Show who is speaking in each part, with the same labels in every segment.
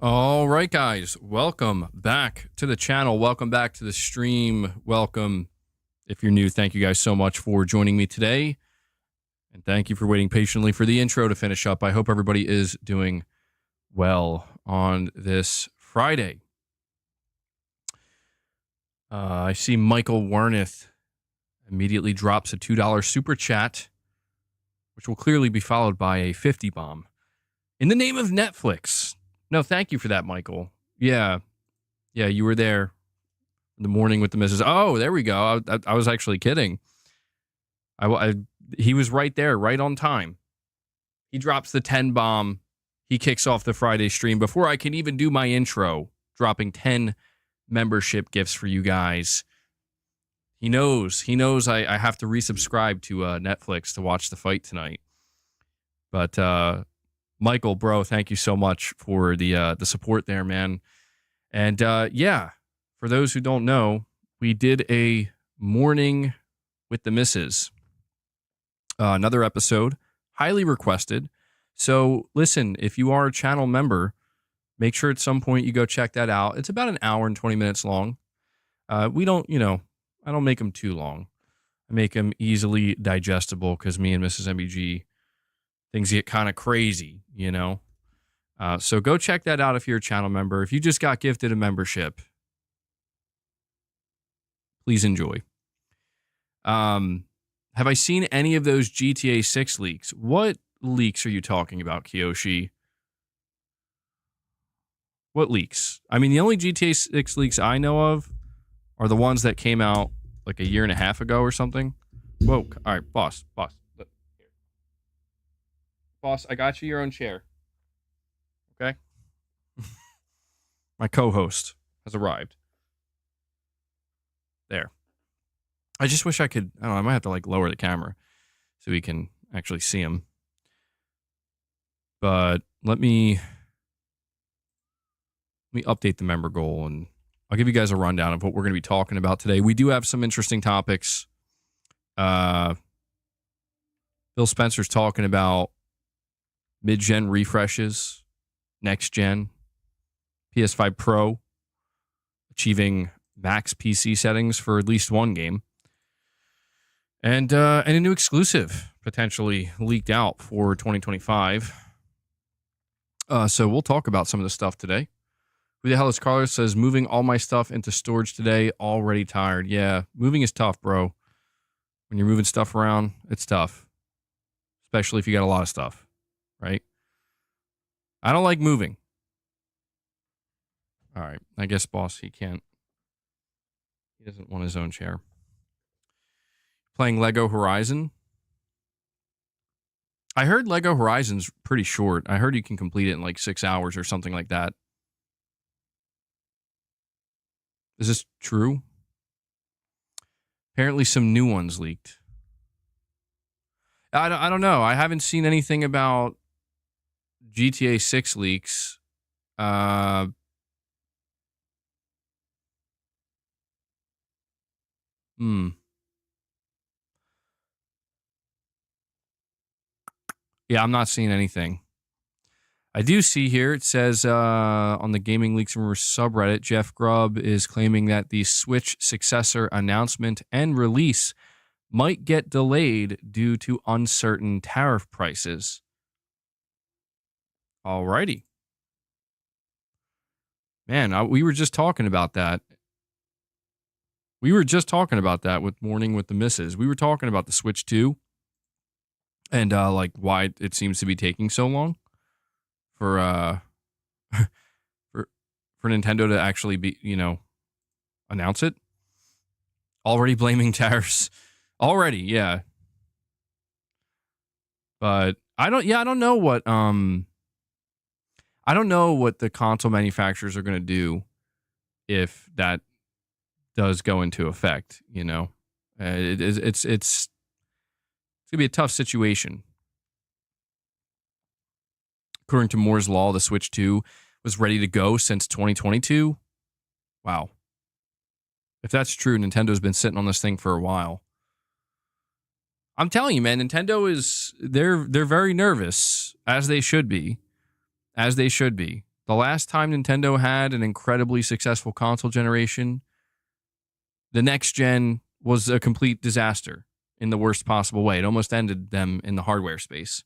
Speaker 1: All right, guys, welcome back to the channel. Welcome back to the stream. Welcome. If you're new, thank you guys so much for joining me today. And thank you for waiting patiently for the intro to finish up. I hope everybody is doing well on this Friday. I see Michael Warneth immediately drops a $2 super chat, which will clearly be followed by a 50 bomb. In the name of Netflix. No, thank you for that, Michael. Yeah, you were there in the morning with the missus. Oh, there we go. I was actually kidding. He was right there, right on time. He drops the 10 bomb. He kicks off the Friday stream before I can even do my intro, dropping 10 membership gifts for you guys. He knows I have to resubscribe to Netflix to watch the fight tonight. But Michael, bro, thank you so much for the support there, man. And yeah, for those who don't know, we did a morning with the missus. Another episode, highly requested. So listen, if you are a channel member, make sure at some point you go check that out. It's about an hour and 20 minutes long. We don't, I don't make them too long. I make them easily digestible because me and Mrs. MBG, things get kind of crazy, So go check that out if you're a channel member. If you just got gifted a membership, please enjoy. Have I seen any of those GTA 6 leaks? What leaks are you talking about, Kiyoshi? What leaks? I mean, the only GTA 6 leaks I know of are the ones that came out like a year and a half ago or something. Whoa. All right, boss. Boss, I got you your own chair. Okay? My co-host has arrived. There. I just wish I could, I don't know, I might have to like lower the camera so we can actually see him. But let me update the member goal and I'll give you guys a rundown of what we're going to be talking about today. We do have some interesting topics. Bill Spencer's talking about mid-gen refreshes, next-gen, PS5 Pro, achieving max PC settings for at least one game, and a new exclusive potentially leaked out for 2025. So we'll talk about some of the stuff today. Who the hell is Carlos? Says, moving all my stuff into storage today, already tired. Yeah, moving is tough, bro. When you're moving stuff around, it's tough, especially if you got a lot of stuff. Right? I don't like moving. All right. I guess, boss, he doesn't want his own chair. Playing Lego Horizon. I heard Lego Horizon's pretty short. I heard you can complete it in like 6 hours or something like that. Is this true? Apparently some new ones leaked. I don't know. I haven't seen anything about GTA 6 leaks. Yeah, I'm not seeing anything. I do see here, it says on the Gaming Leaks Rumors subreddit, Jeff Grubb is claiming that the Switch successor announcement and release might get delayed due to uncertain tariff prices. Alrighty. Man, we were just talking about that. We were just talking about that with Morning with the Misses. We were talking about the Switch 2 and like why it seems to be taking so long for for Nintendo to actually be, announce it. Already blaming tariffs. Already, yeah. But I don't know what the console manufacturers are going to do if that does go into effect, It's going to be a tough situation. According to Moore's Law, the Switch 2 was ready to go since 2022. Wow. If that's true, Nintendo's been sitting on this thing for a while. I'm telling you, man, Nintendo they're very nervous, as they should be. The last time Nintendo had an incredibly successful console generation, the next gen was a complete disaster in the worst possible way. It almost ended them in the hardware space.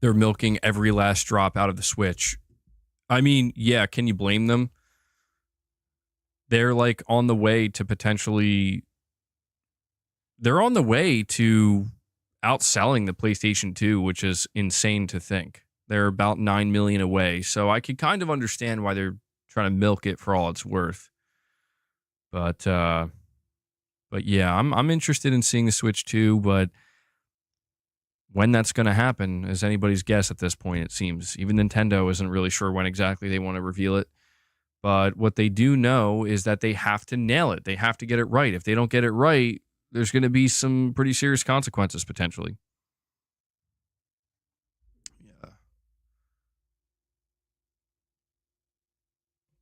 Speaker 1: They're milking every last drop out of the Switch. I mean, yeah, can you blame them? They're like on the way to potentially... They're on the way to outselling the PlayStation 2, which is insane to think. They're about 9 million away, so I could kind of understand why they're trying to milk it for all it's worth. But yeah, I'm interested in seeing the Switch 2, but when that's going to happen is anybody's guess at this point, it seems. Even Nintendo isn't really sure when exactly they want to reveal it. But what they do know is that they have to nail it. They have to get it right. If they don't get it right, there's going to be some pretty serious consequences potentially. Yeah.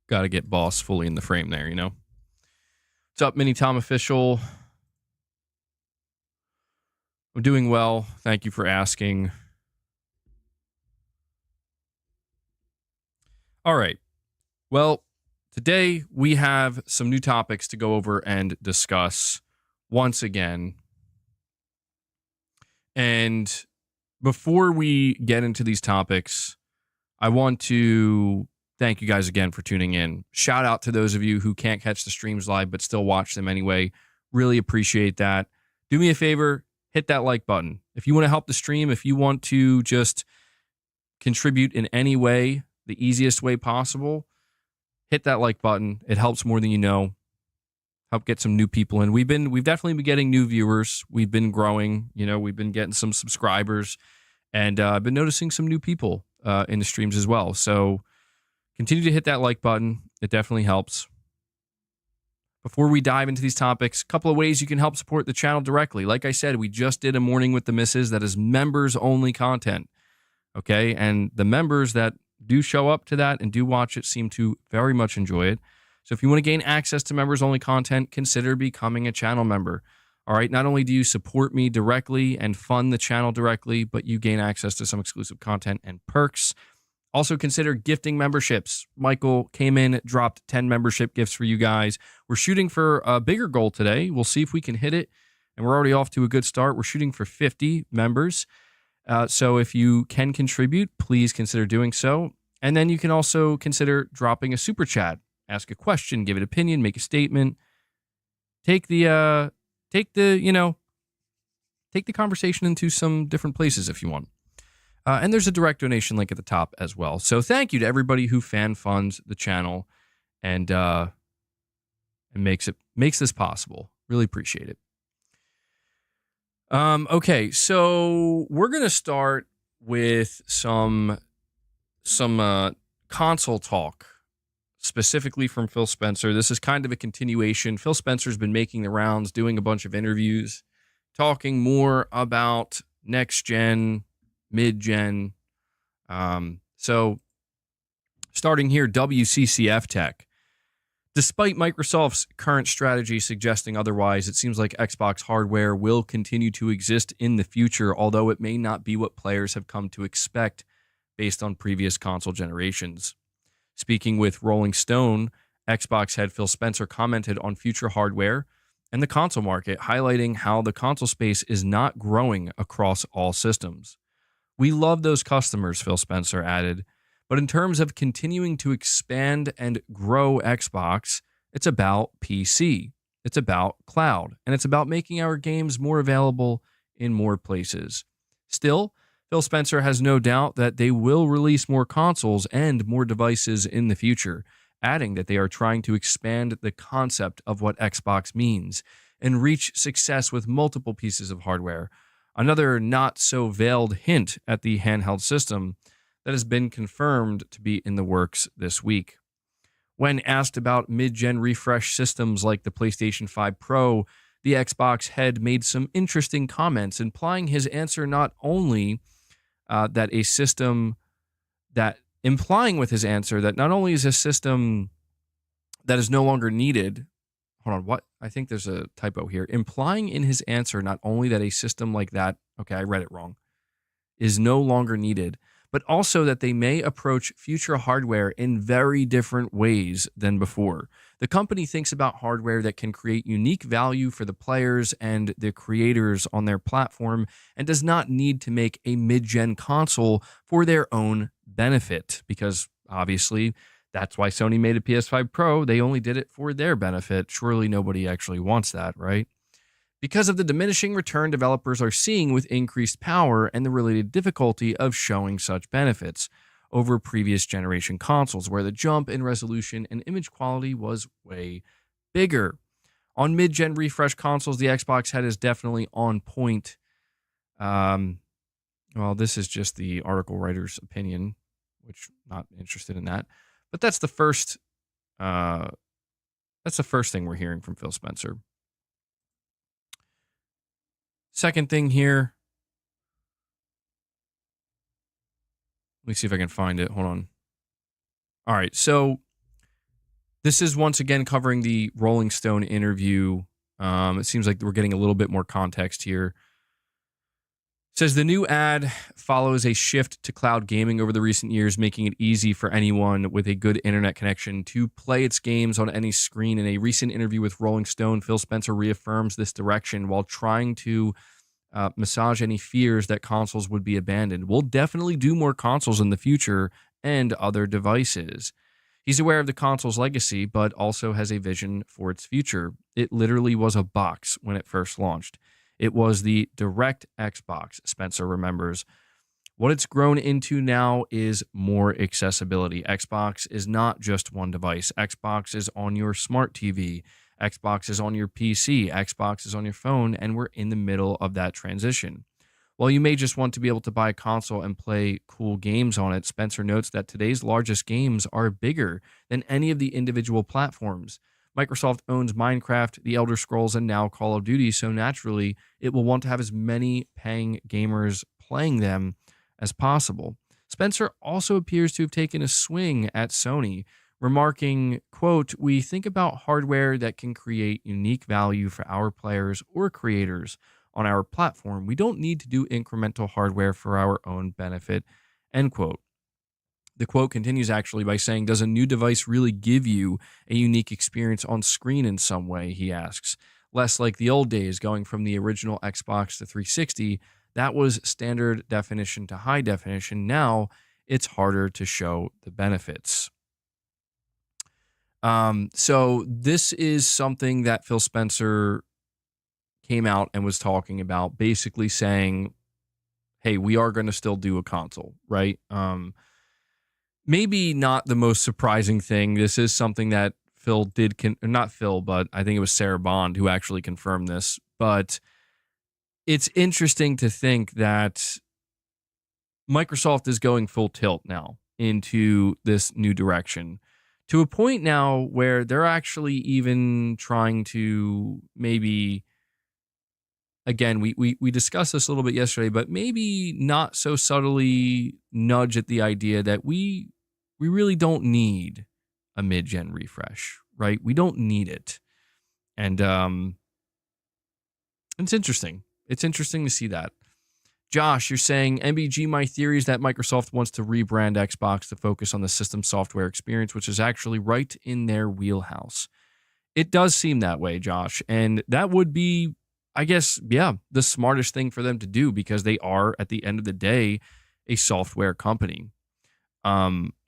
Speaker 1: Got to get Boss fully in the frame there, you know? What's up, Mini Tom Official? I'm doing well. Thank you for asking. All right. Well, today we have some new topics to go over and discuss once again. And before we get into these topics, I want to thank you guys again for tuning in. Shout out to those of you who can't catch the streams live but still watch them anyway. Really appreciate that. Do me a favor, hit that like button. If you want to help the stream, if you want to just contribute in any way, the easiest way possible, hit that like button. It helps more than you know. Help get some new people in. We've definitely been getting new viewers. We've been growing. You know, we've been getting some subscribers, and I've been noticing some new people in the streams as well. So continue to hit that like button. It definitely helps. Before we dive into these topics, a couple of ways you can help support the channel directly. Like I said, we just did a Morning with the Misses that is members-only content. Okay, and the members that do show up to that and do watch it seem to very much enjoy it. So if you want to gain access to members-only content, consider becoming a channel member. All right, not only do you support me directly and fund the channel directly, but you gain access to some exclusive content and perks. Also consider gifting memberships. Michael came in, dropped 10 membership gifts for you guys. We're shooting for a bigger goal today. We'll see if we can hit it, and we're already off to a good start. We're shooting for 50 members. So if you can contribute, please consider doing so. And then you can also consider dropping a super chat. Ask a question, give an opinion, make a statement. Take the conversation into some different places if you want. And there's a direct donation link at the top as well. So thank you to everybody who fan funds the channel and makes this possible. Really appreciate it. Okay, so we're gonna start with some console talk, specifically from Phil Spencer. This is kind of a continuation. Phil Spencer's been making the rounds, doing a bunch of interviews, talking more about next gen, mid-gen. So starting here, WCCF Tech. Despite Microsoft's current strategy suggesting otherwise, it seems like Xbox hardware will continue to exist in the future, although it may not be what players have come to expect based on previous console generations. Speaking with Rolling Stone, Xbox head Phil Spencer commented on future hardware and the console market, highlighting how the console space is not growing across all systems. We love those customers, Phil Spencer added, but in terms of continuing to expand and grow Xbox, it's about PC, it's about cloud, and it's about making our games more available in more places. Still, Phil Spencer has no doubt that they will release more consoles and more devices in the future, adding that they are trying to expand the concept of what Xbox means and reach success with multiple pieces of hardware. Another not-so-veiled hint at the handheld system that has been confirmed to be in the works this week. When asked about mid-gen refresh systems like the PlayStation 5 Pro, the Xbox head made some interesting comments, implying his answer not only that a system that implying with his answer that not only is a system that is no longer needed. Hold on, what? I think there's a typo here. Implying in his answer not only that a system like that, okay, I read it wrong, is no longer needed, but also that they may approach future hardware in very different ways than before. The company thinks about hardware that can create unique value for the players and the creators on their platform and does not need to make a mid-gen console for their own benefit, because obviously that's why Sony made a PS5 Pro. They only did it for their benefit. Surely nobody actually wants that, right? Because of the diminishing return developers are seeing with increased power and the related difficulty of showing such benefits over previous generation consoles, where the jump in resolution and image quality was way bigger. On mid-gen refresh consoles, the Xbox head is definitely on point. Well, this is just the article writer's opinion, which I'm not interested in that. But that's the first thing we're hearing from Phil Spencer. Second thing here. Let me see if I can find it. Hold on. All right. So this is once again covering the Rolling Stone interview. It seems like we're getting a little bit more context here. It says the new ad follows a shift to cloud gaming over the recent years, making it easy for anyone with a good internet connection to play its games on any screen. In a recent interview with Rolling Stone, Phil Spencer reaffirms this direction while trying to massage any fears that consoles would be abandoned. We'll definitely do more consoles in the future and other devices. He's aware of the console's legacy, but also has a vision for its future. It literally was a box when it first launched. It was the direct Xbox, Spencer remembers. What it's grown into now is more accessibility. Xbox is not just one device. Xbox is on your smart TV. Xbox is on your PC. Xbox is on your phone, and we're in the middle of that transition. While you may just want to be able to buy a console and play cool games on it, Spencer notes that today's largest games are bigger than any of the individual platforms. Microsoft owns Minecraft, The Elder Scrolls, and now Call of Duty, so naturally, it will want to have as many paying gamers playing them as possible. Spencer also appears to have taken a swing at Sony, remarking, quote, "We think about hardware that can create unique value for our players or creators on our platform. We don't need to do incremental hardware for our own benefit," end quote. The quote continues actually by saying, "Does a new device really give you a unique experience on screen in some way?" he asks. Less like the old days, going from the original Xbox to 360, that was standard definition to high definition. Now it's harder to show the benefits. So this is something that Phil Spencer came out and was talking about, basically saying, hey, we are going to still do a console, right? Maybe not the most surprising thing. This is something that Phil did, not Phil, but I think it was Sarah Bond who actually confirmed this. But it's interesting to think that Microsoft is going full tilt now into this new direction, to a point now where they're actually even trying to maybe, again, we discussed this a little bit yesterday, but maybe not so subtly nudge at the idea that we really don't need a mid-gen refresh, right? We don't need it. And it's interesting. It's interesting to see that. Josh, you're saying, MBG, my theory is that Microsoft wants to rebrand Xbox to focus on the system software experience, which is actually right in their wheelhouse. It does seem that way, Josh. And that would be, I guess, yeah, the smartest thing for them to do, because they are, at the end of the day, a software company.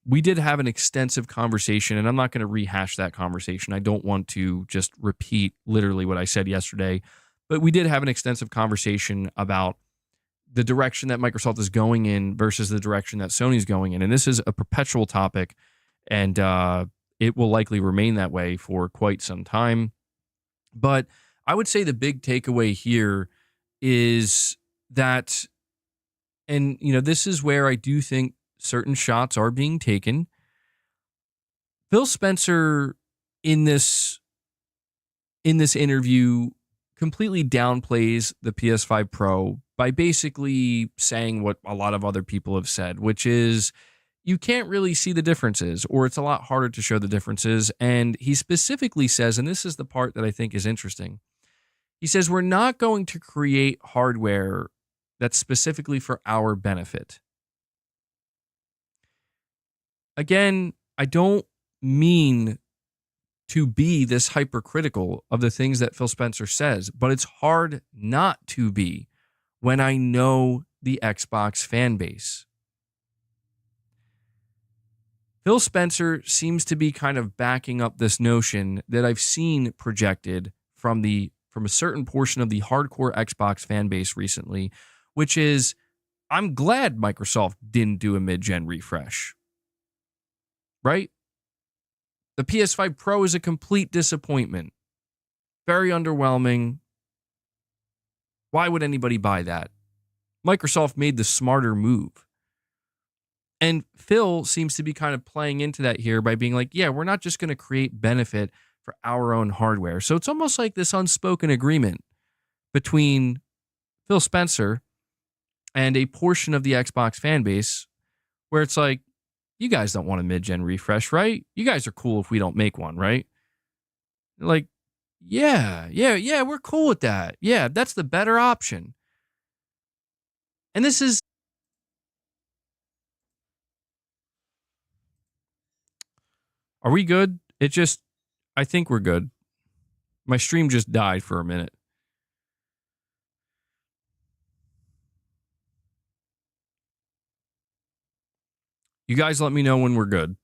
Speaker 1: We did have an extensive conversation, and I'm not going to rehash that conversation. I don't want to just repeat literally what I said yesterday, but we did have an extensive conversation about the direction that Microsoft is going in versus the direction that Sony's going in. And this is a perpetual topic, and it will likely remain that way for quite some time. But I would say the big takeaway here is that, and this is where I do think certain shots are being taken. Phil Spencer in this interview completely downplays the PS5 Pro by basically saying what a lot of other people have said, which is, you can't really see the differences, or it's a lot harder to show the differences. And he specifically says, and this is the part that I think is interesting, he says, we're not going to create hardware that's specifically for our benefit. Again, I don't mean to be this hypercritical of the things that Phil Spencer says, but it's hard not to be when I know the Xbox fan base. Phil Spencer seems to be kind of backing up this notion that I've seen projected from a certain portion of the hardcore Xbox fan base recently, which is, I'm glad Microsoft didn't do a mid-gen refresh. Right? The PS5 Pro is a complete disappointment. Very underwhelming. Why would anybody buy that? Microsoft made the smarter move. And Phil seems to be kind of playing into that here by being like, yeah, we're not just going to create benefit for our own hardware. So it's almost like this unspoken agreement between Phil Spencer and a portion of the Xbox fan base where it's like, you guys don't want a mid-gen refresh, right? You guys are cool if we don't make one, right? Like, yeah, we're cool with that. Yeah, that's the better option. And this is... Are we good? I think we're good. My stream just died for a minute. You guys let me know when we're good.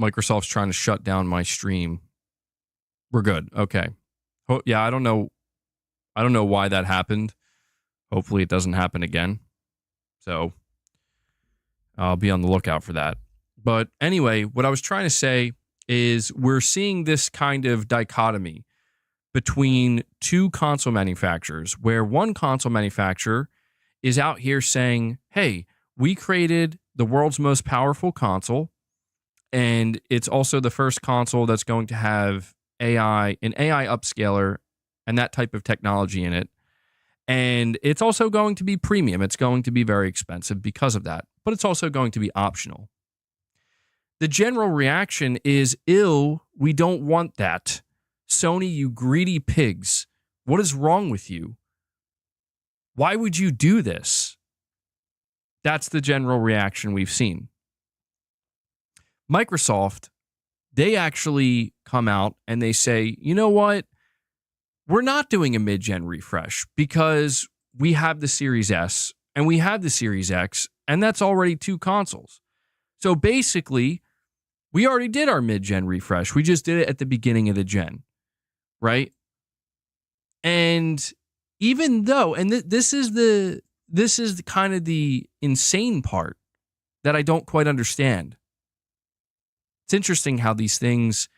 Speaker 1: Microsoft's trying to shut down my stream. We're good. Okay. Yeah, I don't know why that happened. Hopefully it doesn't happen again. So I'll be on the lookout for that. But anyway, what I was trying to say is we're seeing this kind of dichotomy between two console manufacturers, where one console manufacturer is out here saying, hey, we created the world's most powerful console, and it's also the first console that's going to have an AI upscaler and that type of technology in it. And it's also going to be premium. It's going to be very expensive because of that, but it's also going to be optional. The general reaction is, ew, we don't want that. Sony, you greedy pigs. What is wrong with you? Why would you do this? That's the general reaction we've seen. Microsoft, they actually come out and they say, you know what? We're not doing a mid-gen refresh because we have the Series S and we have the Series X, and that's already two consoles. So basically, we already did our mid-gen refresh. We just did it at the beginning of the gen, right? And even though, and this is the kind of the insane part that I don't quite understand. It's interesting how these things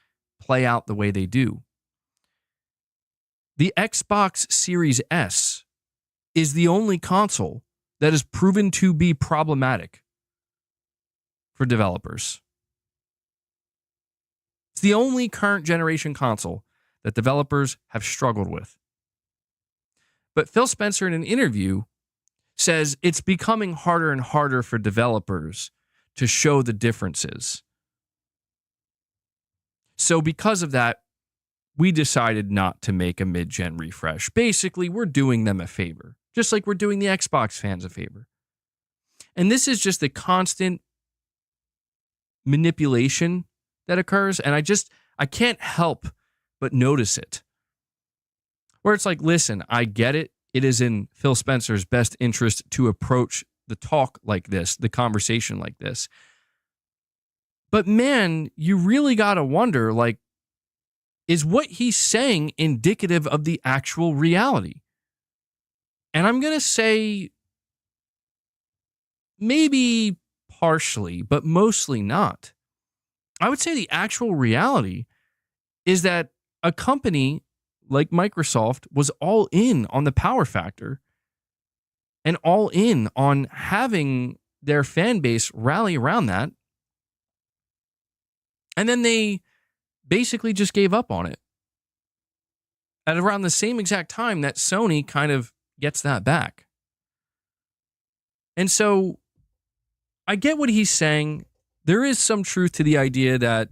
Speaker 1: play out the way they do. The Xbox Series S is the only console that has proven to be problematic for developers. It's the only current generation console that developers have struggled with. But Phil Spencer, in an interview, says it's becoming harder and harder for developers to show the differences. So because of that, we decided not to make a mid-gen refresh. Basically, we're doing them a favor, just like we're doing the Xbox fans a favor. And this is just the constant manipulation that occurs, and I can't help but notice it. Where it's like, listen, I get it. It is in Phil Spencer's best interest to approach the talk like this, the conversation like this. But man, you really got to wonder, like, is what he's saying indicative of the actual reality? And I'm going to say maybe partially, but mostly not. I would say the actual reality is that a company like Microsoft was all in on the power factor and all in on having their fan base rally around that. And then they basically just gave up on it at around the same exact time that Sony kind of gets that back. And so I get what he's saying. There is some truth to the idea that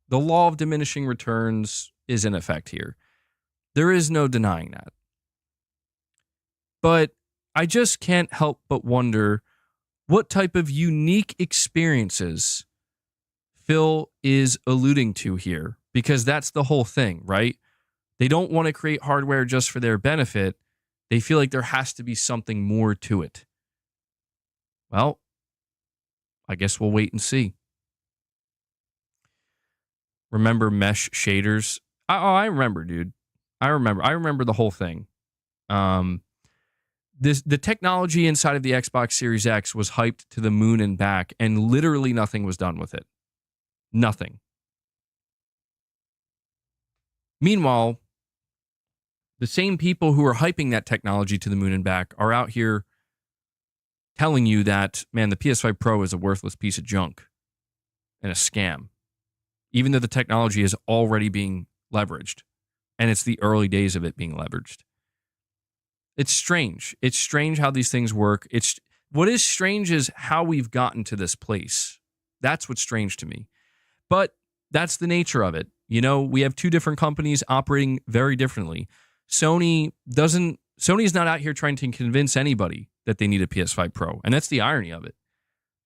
Speaker 1: the law of diminishing returns is in effect here. There is no denying that. But I just can't help but wonder what type of unique experiences Phil is alluding to here, because that's the whole thing, right? They don't want to create hardware just for their benefit. They feel like there has to be something more to it. Well, I guess we'll wait and see. Remember mesh shaders? I remember, dude. I remember the whole thing. The technology inside of the Xbox Series X was hyped to the moon and back, and literally nothing was done with it. Nothing. Meanwhile, the same people who are hyping that technology to the moon and back are out here telling you that, man, the PS5 Pro is a worthless piece of junk and a scam, even though the technology is already being leveraged, and it's the early days of it being leveraged. It's strange. It's strange how these things work. What is strange is how we've gotten to this place. That's what's strange to me. But that's the nature of it. You know, we have two different companies operating very differently. Sony is not out here trying to convince anybody that they need a PS5 Pro. And that's the irony of it.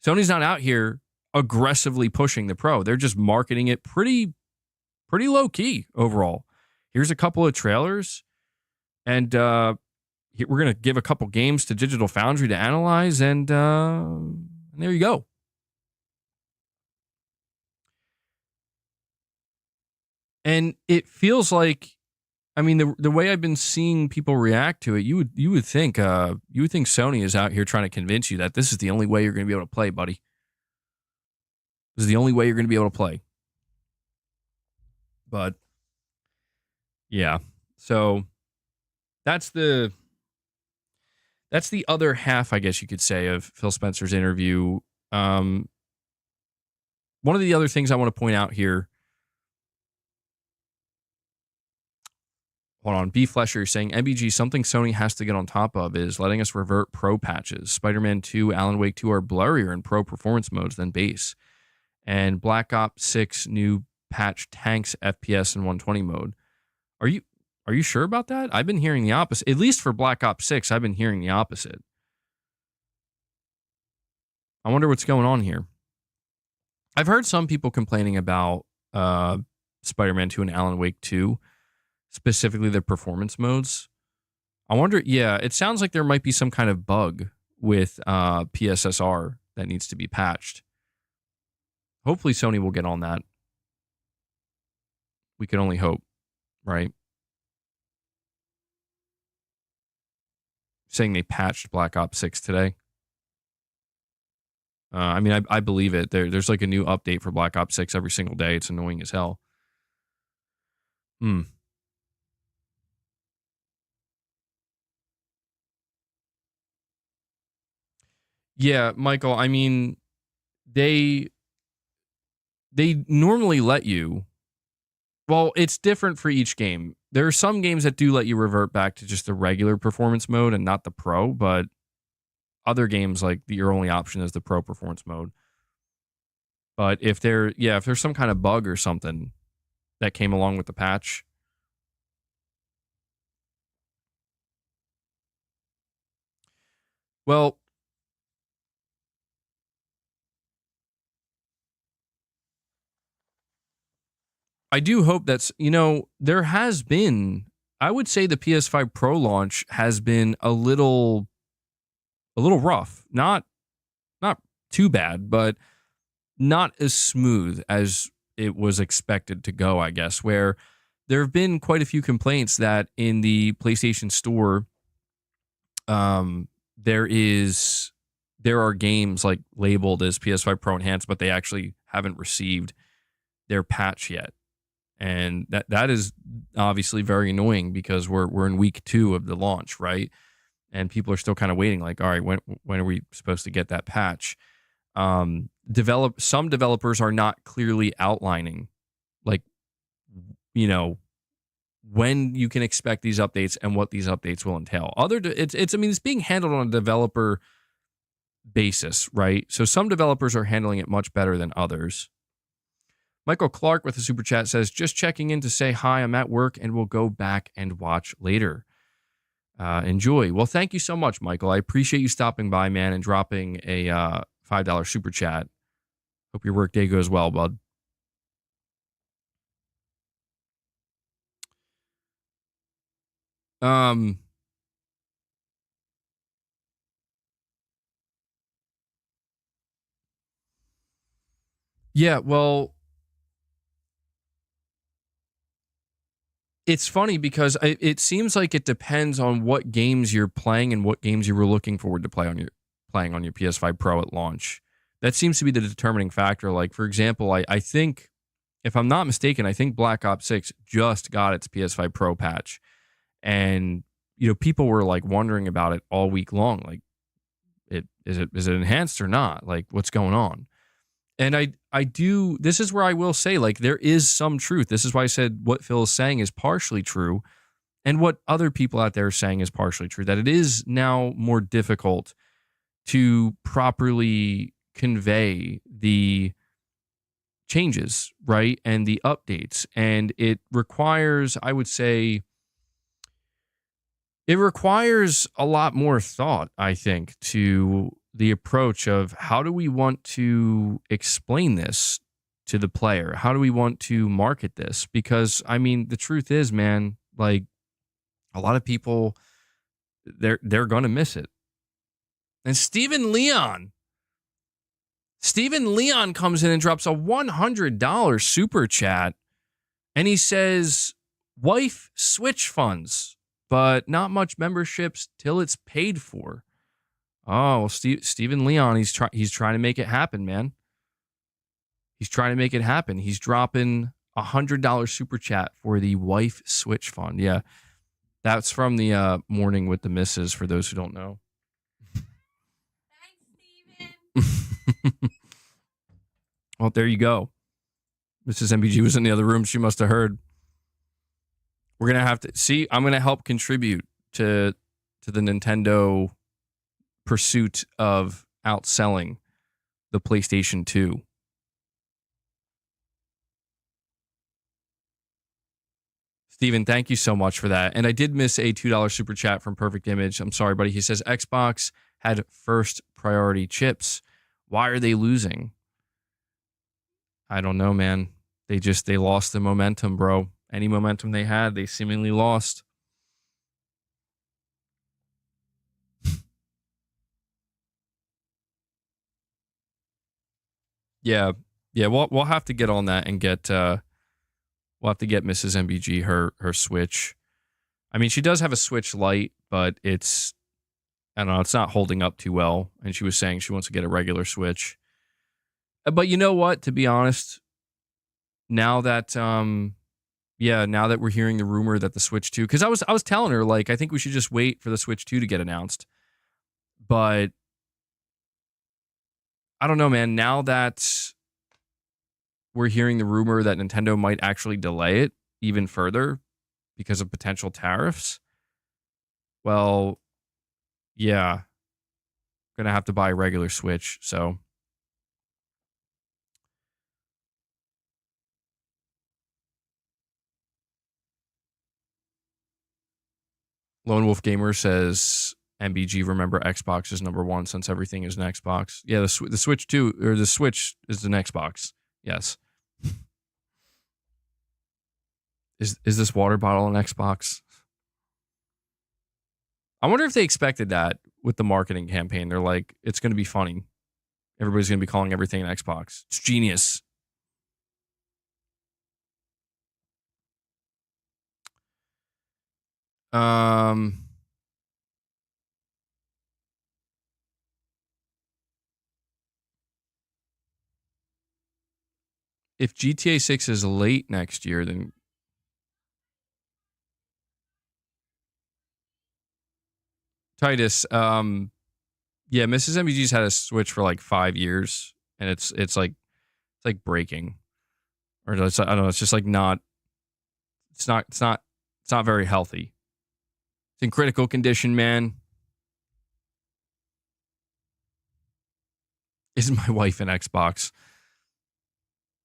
Speaker 1: Sony's not out here aggressively pushing the Pro. They're just marketing it pretty low key overall. Here's a couple of trailers, and we're going to give a couple games to Digital Foundry to analyze, and there you go. And it feels like, I mean, the way I've been seeing people react to it, you would think Sony is out here trying to convince you that this is the only way you're going to be able to play, buddy. This is the only way you're going to be able to play. But yeah, so that's the other half, I guess you could say, of Phil Spencer's interview. One of the other things I want to point out here. Hold on. B Flesher saying, MBG, something Sony has to get on top of is letting us revert pro patches. Spider-Man 2, Alan Wake 2 are blurrier in pro performance modes than base. And Black Ops 6 new patch tanks FPS in 120 mode. Are you sure about that? I've been hearing the opposite. At least for Black Ops 6, I've been hearing the opposite. I wonder what's going on here. I've heard some people complaining about Spider-Man 2 and Alan Wake 2, specifically the performance modes. I wonder, yeah, it sounds like there might be some kind of bug with PSSR that needs to be patched. Hopefully Sony will get on that. We can only hope, right? Saying they patched Black Ops 6 today. I mean, I believe it. There's like a new update for Black Ops 6 every single day. It's annoying as hell. Yeah, Michael, I mean, they normally let you. Well, it's different for each game. There are some games that do let you revert back to just the regular performance mode and not the pro, but other games, like, your only option is the pro performance mode. But if there's some kind of bug or something that came along with the patch, well, I do hope that's, there has been, I would say the PS5 Pro launch has been a little rough. Not too bad, but not as smooth as it was expected to go, I guess, where there have been quite a few complaints that in the PlayStation Store, there are games like labeled as PS5 Pro Enhanced, but they actually haven't received their patch yet. And that is obviously very annoying because we're in week 2 of the launch, right? And people are still kind of waiting, like, all right, when are we supposed to get that patch? Some developers are not clearly outlining, like, when you can expect these updates and what these updates will entail. It's being handled on a developer basis, right? So some developers are handling it much better than others. Michael Clark with a super chat says, just checking in to say hi. I'm at work and will go back and watch later. Enjoy. Well, thank you so much, Michael. I appreciate you stopping by, man, and dropping a $5 super chat. Hope your work day goes well, bud. Yeah, well, it's funny because it seems like it depends on what games you're playing and what games you were looking forward to playing on your PS5 Pro at launch. That seems to be the determining factor. Like, for example, I think, if I'm not mistaken, I think Black Ops 6 just got its PS5 Pro patch. And, people were like wondering about it all week long. Like, is it enhanced or not? Like, what's going on? And this is where I will say, like, there is some truth. This is why I said what Phil is saying is partially true, and what other people out there are saying is partially true, that it is now more difficult to properly convey the changes, right? And the updates. And it requires, I would say, it requires a lot more thought, I think, to the approach of how do we want to explain this to the player? How do we want to market this? Because, the truth is, man, like, a lot of people, they're going to miss it. And Steven Leon comes in and drops a $100 super chat, and he says, wife Switch funds, but not much memberships till it's paid for. Oh, well, Steven Leon, he's trying to make it happen, man. He's trying to make it happen. He's dropping $100 super chat for the wife Switch fund. Yeah, that's from the Morning with the Misses, for those who don't know. Thanks, Steven. Well, there you go. Mrs. MBG was in the other room. She must have heard. We're going to have to see. I'm going to help contribute to the Nintendo pursuit of outselling the PlayStation 2. Steven, thank you so much for that. And I did miss a $2 super chat from Perfect Image. I'm sorry, buddy. He says Xbox had first priority chips. Why are they losing? I don't know, man. They lost the momentum, bro. Any momentum they had, they seemingly lost. Yeah. We'll have to get on that and get we'll have to get Mrs. MBG her Switch. She does have a Switch Lite, but it's not holding up too well. And she was saying she wants to get a regular Switch. But you know what? To be honest, now that we're hearing the rumor that the Switch 2, because I was telling her, like, I think we should just wait for the Switch 2 to get announced. But I don't know, man. Now that we're hearing the rumor that Nintendo might actually delay it even further because of potential tariffs, well, yeah, gonna have to buy a regular Switch. So Lone Wolf Gamer says, MBG, remember Xbox is number one since everything is an Xbox. Yeah, the Switch 2, or the Switch is an Xbox. Yes. Is this water bottle an Xbox? I wonder if they expected that with the marketing campaign. They're like, it's going to be funny. Everybody's going to be calling everything an Xbox. It's genius. If GTA 6 is late next year, then Titus, yeah, Mrs. MBG's had a Switch for like 5 years, and it's like breaking, or I don't know. It's just like not. It's It's not very healthy. It's in critical condition, man. Is my wife an Xbox?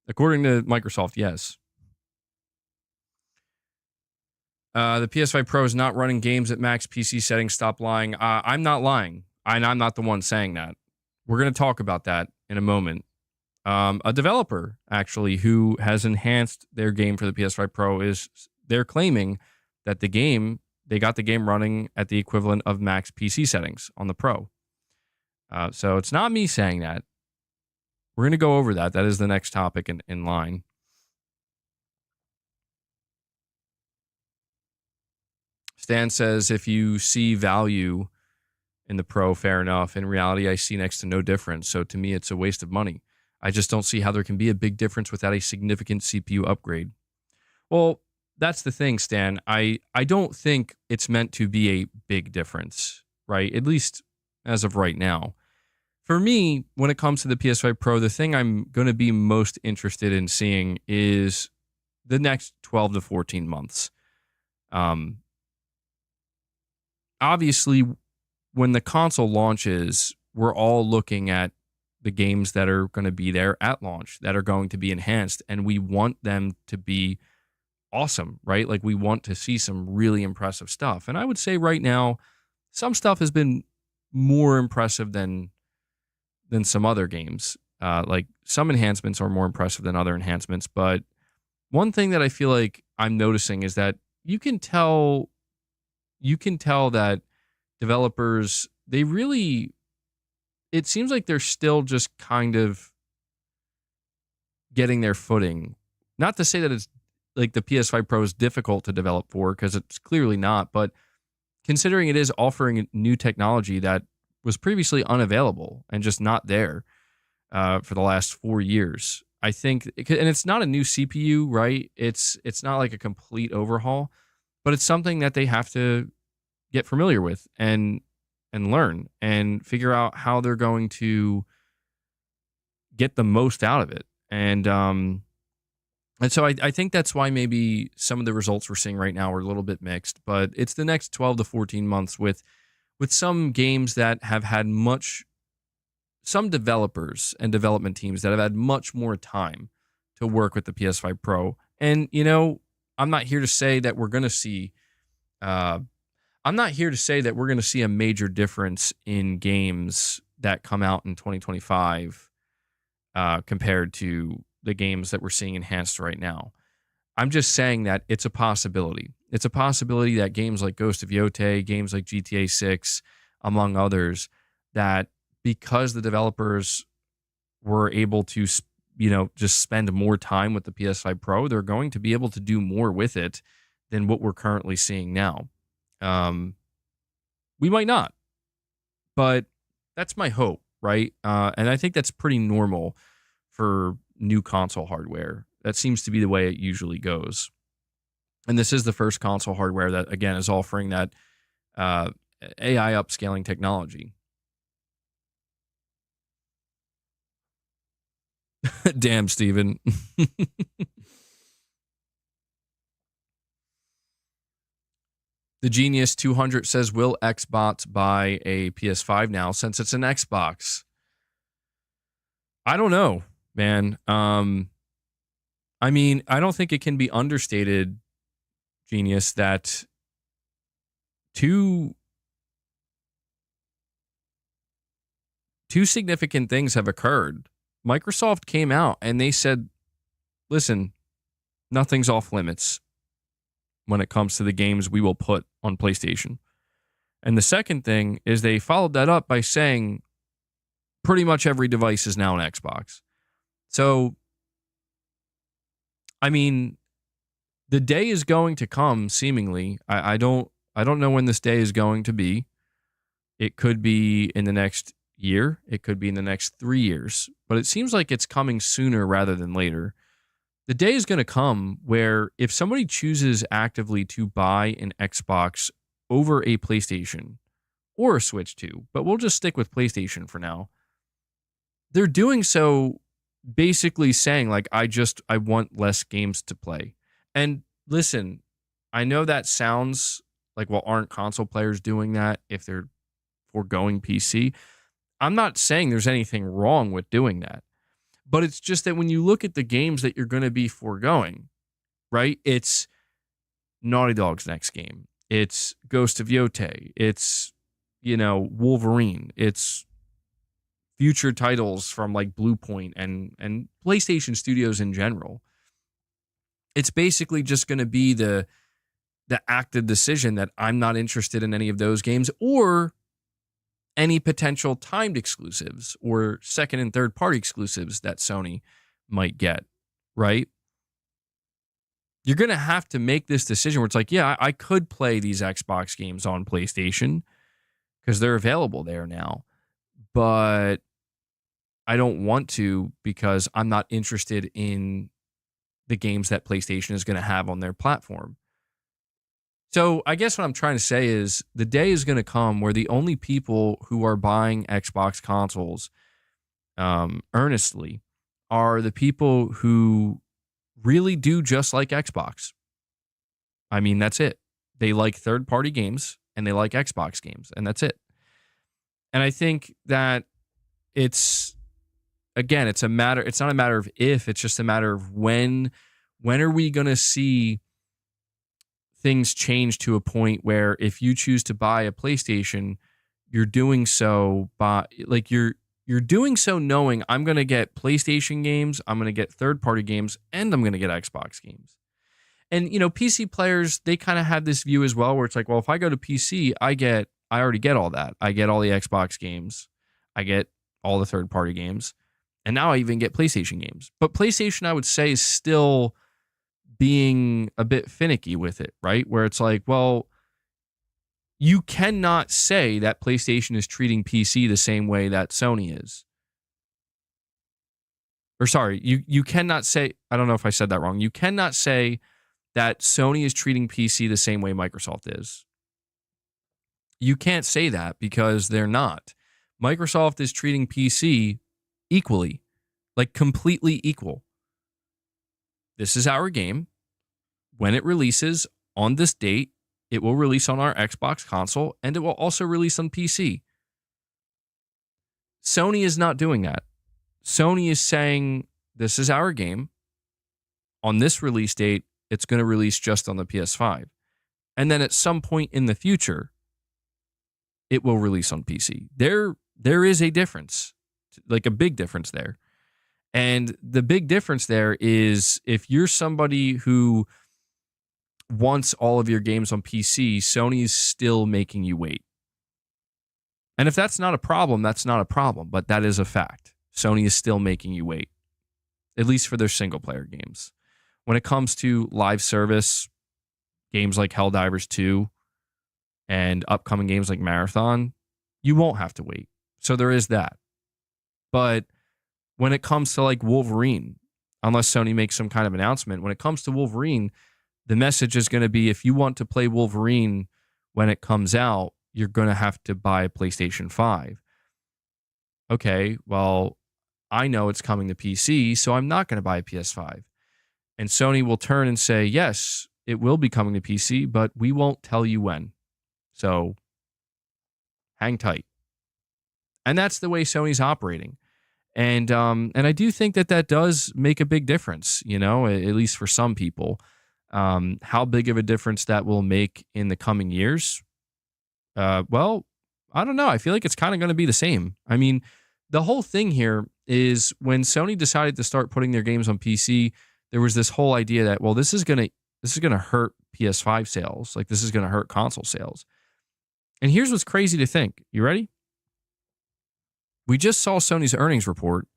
Speaker 1: According to Microsoft, yes. The PS5 Pro is not running games at max PC settings. Stop lying. I'm not lying. I'm not the one saying that. We're going to talk about that in a moment. A developer, actually, who has enhanced their game for the PS5 Pro they're claiming that they got the game running at the equivalent of max PC settings on the Pro. So it's not me saying that. We're going to go over that. That is the next topic in line. Stan says, if you see value in the Pro, fair enough. In reality, I see next to no difference. So to me, it's a waste of money. I just don't see how there can be a big difference without a significant CPU upgrade. Well, that's the thing, Stan. I don't think it's meant to be a big difference, right? At least as of right now. For me, when it comes to the PS5 Pro, the thing I'm going to be most interested in seeing is the next 12 to 14 months. Obviously, when the console launches, we're all looking at the games that are going to be there at launch, that are going to be enhanced, and we want them to be awesome, right? Like, we want to see some really impressive stuff. And I would say right now, some stuff has been more impressive than some other games. Like, some enhancements are more impressive than other enhancements. But one thing that I feel like I'm noticing is that you can tell that developers, it seems like they're still just kind of getting their footing. Not to say that it's like the PS5 Pro is difficult to develop for, because it's clearly not, but considering it is offering new technology that was previously unavailable and just not there for the last 4 years, I think, and it's not a new CPU, right? It's not like a complete overhaul, but it's something that they have to get familiar with and learn and figure out how they're going to get the most out of it. And so I think that's why maybe some of the results we're seeing right now are a little bit mixed, but it's the next 12 to 14 months with some games that have had some developers and development teams that have had much more time to work with the PS5 Pro. And, I'm not here to say that we're going to see a major difference in games that come out in 2025 compared to the games that we're seeing enhanced right now. I'm just saying that it's a possibility. It's a possibility that games like Ghost of Yotei, games like GTA 6, among others, that because the developers were able to, just spend more time with the PS5 Pro, they're going to be able to do more with it than what we're currently seeing now. We might not, but that's my hope, right? And I think that's pretty normal for new console hardware. That seems to be the way it usually goes. And this is the first console hardware that, again, is offering that AI upscaling technology. Damn, Steven. The Genius 200 says, will Xbox buy a PS5 now since it's an Xbox? I don't know, man. I mean, I don't think it can be understated, Genius, that two significant things have occurred. Microsoft came out and they said, listen, nothing's off limits when it comes to the games we will put on PlayStation. And the second thing is they followed that up by saying pretty much every device is now an Xbox. So, I mean, the day is going to come, seemingly. I don't know when this day is going to be. It could be in the next year. It could be in the next 3 years. But it seems like it's coming sooner rather than later. The day is going to come where if somebody chooses actively to buy an Xbox over a PlayStation or a Switch 2, but we'll just stick with PlayStation for now, they're doing so basically saying, like, I want less games to play. And listen, I know that sounds like, well, aren't console players doing that if they're foregoing PC? I'm not saying there's anything wrong with doing that, but it's just that when you look at the games that you're going to be foregoing, right? It's Naughty Dog's next game. It's Ghost of Yotei. It's, Wolverine. It's future titles from like Bluepoint and PlayStation Studios in general. It's basically just going to be the active decision that I'm not interested in any of those games or any potential timed exclusives or second and third party exclusives that Sony might get, right? You're going to have to make this decision where it's like, yeah, I could play these Xbox games on PlayStation because they're available there now, but I don't want to because I'm not interested in the games that PlayStation is going to have on their platform. So I guess what I'm trying to say is the day is going to come where the only people who are buying Xbox consoles earnestly are the people who really do just like Xbox. I mean, that's it. They like third-party games and they like Xbox games, and that's it. And I think that it's not a matter of if, it's just a matter of when are we going to see things change to a point where if you choose to buy a PlayStation, you're doing so you're doing so knowing I'm going to get PlayStation games, I'm going to get third-party games, and I'm going to get Xbox games. And, PC players, they kind of have this view as well where it's like, well, if I go to PC, I already get all that. I get all the Xbox games. I get all the third-party games. And now I even get PlayStation games. But PlayStation, I would say, is still being a bit finicky with it, right? Where it's like, well, you cannot say that PlayStation is treating PC the same way that Sony is. Or sorry, you cannot say, I don't know if I said that wrong. You cannot say that Sony is treating PC the same way Microsoft is. You can't say that because they're not. Microsoft is treating PC equally, like completely equal. This is our game. When it releases on this date, it will release on our Xbox console and it will also release on PC. Sony is not doing that. Sony is saying, this is our game. On this release date, it's going to release just on the PS5. And then at some point in the future, it will release on PC. There is a difference, like a big difference there. And the big difference there is if you're somebody who wants all of your games on PC, Sony's still making you wait. And if that's not a problem, that's not a problem, but that is a fact. Sony is still making you wait, at least for their single-player games. When it comes to live service, games like Helldivers 2 and upcoming games like Marathon, you won't have to wait. So there is that. But when it comes to like Wolverine, unless Sony makes some kind of announcement, when it comes to Wolverine, the message is going to be if you want to play Wolverine when it comes out, you're going to have to buy a PlayStation 5. Okay, well, I know it's coming to PC, so I'm not going to buy a PS5. And Sony will turn and say, yes, it will be coming to PC, but we won't tell you when. So hang tight. And that's the way Sony's operating. And I do think that does make a big difference, at least for some people. How big of a difference that will make in the coming years? Well, I don't know. I feel like it's kind of going to be the same. I mean, the whole thing here is when Sony decided to start putting their games on PC, there was this whole idea that, well, this is going to hurt PS5 sales. Like, this is going to hurt console sales. And here's what's crazy to think. You ready? We just saw Sony's earnings report,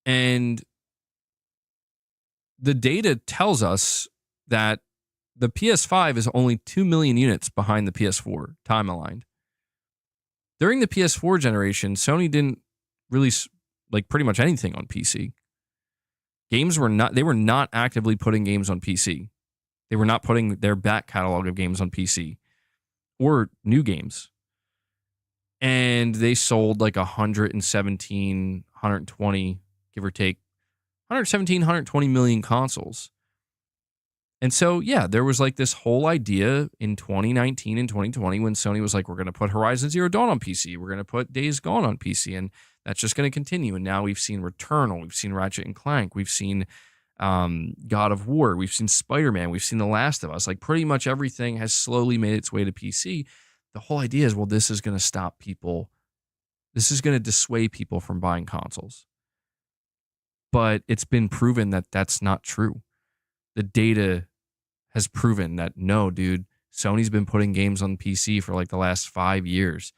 Speaker 1: and the data tells us that the PS5 is only 2 million units behind the PS4 time-aligned. During the PS4 generation, Sony didn't release like pretty much anything on PC. They were not actively putting games on PC. They were not putting their back catalog of games on PC or new games. And they sold like 117, 120, give or take, 117, 120 million consoles. And so, yeah, there was like this whole idea in 2019 and 2020 when Sony was like, we're going to put Horizon Zero Dawn on PC. We're going to put Days Gone on PC. And that's just going to continue. And now we've seen Returnal. We've seen Ratchet and Clank. We've seen God of War. We've seen Spider-Man. We've seen The Last of Us. Like pretty much everything has slowly made its way to PC. The whole idea is, well, this is going to stop people. This is going to dissuade people from buying consoles. But it's been proven that that's not true. The data has proven that no, dude, Sony's been putting games on PC for like the last 5 years,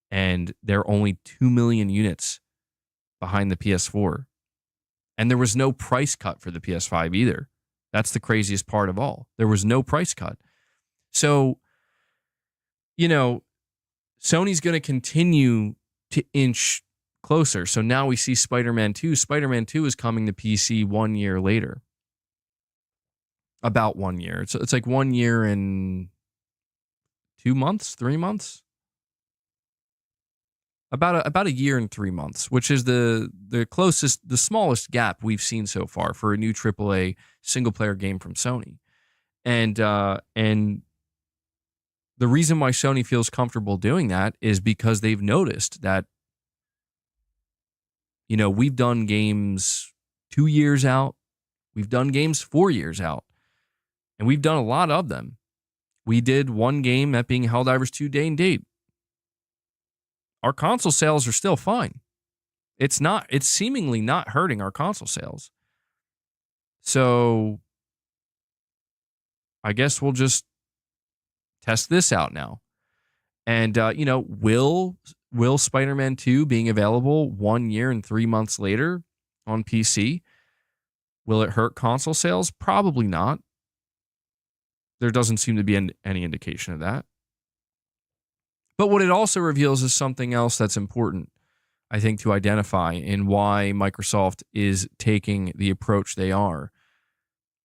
Speaker 1: and they're only 2 million units behind the PS4. And there was no price cut for the PS5 either. That's the craziest part of all. There was no price cut. So, Sony's going to continue to inch closer. So now we see Spider-Man 2. Spider-Man 2 is coming to PC 1 year later. About 1 year. It's like 1 year and 2 months, 3 months. About a year and 3 months, which is the closest, the smallest gap we've seen so far for a new AAA single player game from Sony. And the reason why Sony feels comfortable doing that is because they've noticed that, we've done games 2 years out. We've done games 4 years out. And we've done a lot of them. We did one game, that being Helldivers 2 Day and Date. Our console sales are still fine. It's seemingly not hurting our console sales. So I guess we'll just test this out now. And, will Spider-Man 2 being available 1 year and 3 months later on PC, will it hurt console sales? Probably not. There doesn't seem to be any indication of that. But what it also reveals is something else that's important, I think, to identify in why Microsoft is taking the approach they are.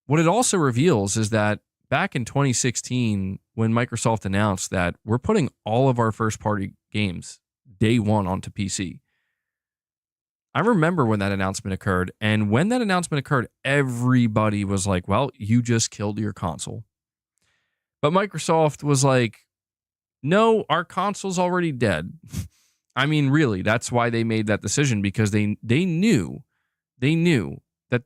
Speaker 1: What it also reveals is that back in 2016, when Microsoft announced that we're putting all of our first-party games day one onto PC, I remember when that announcement occurred. And when that announcement occurred, everybody was like, well, you just killed your console. But Microsoft was like, no, our console's already dead. I mean, really, that's why they made that decision, because they knew that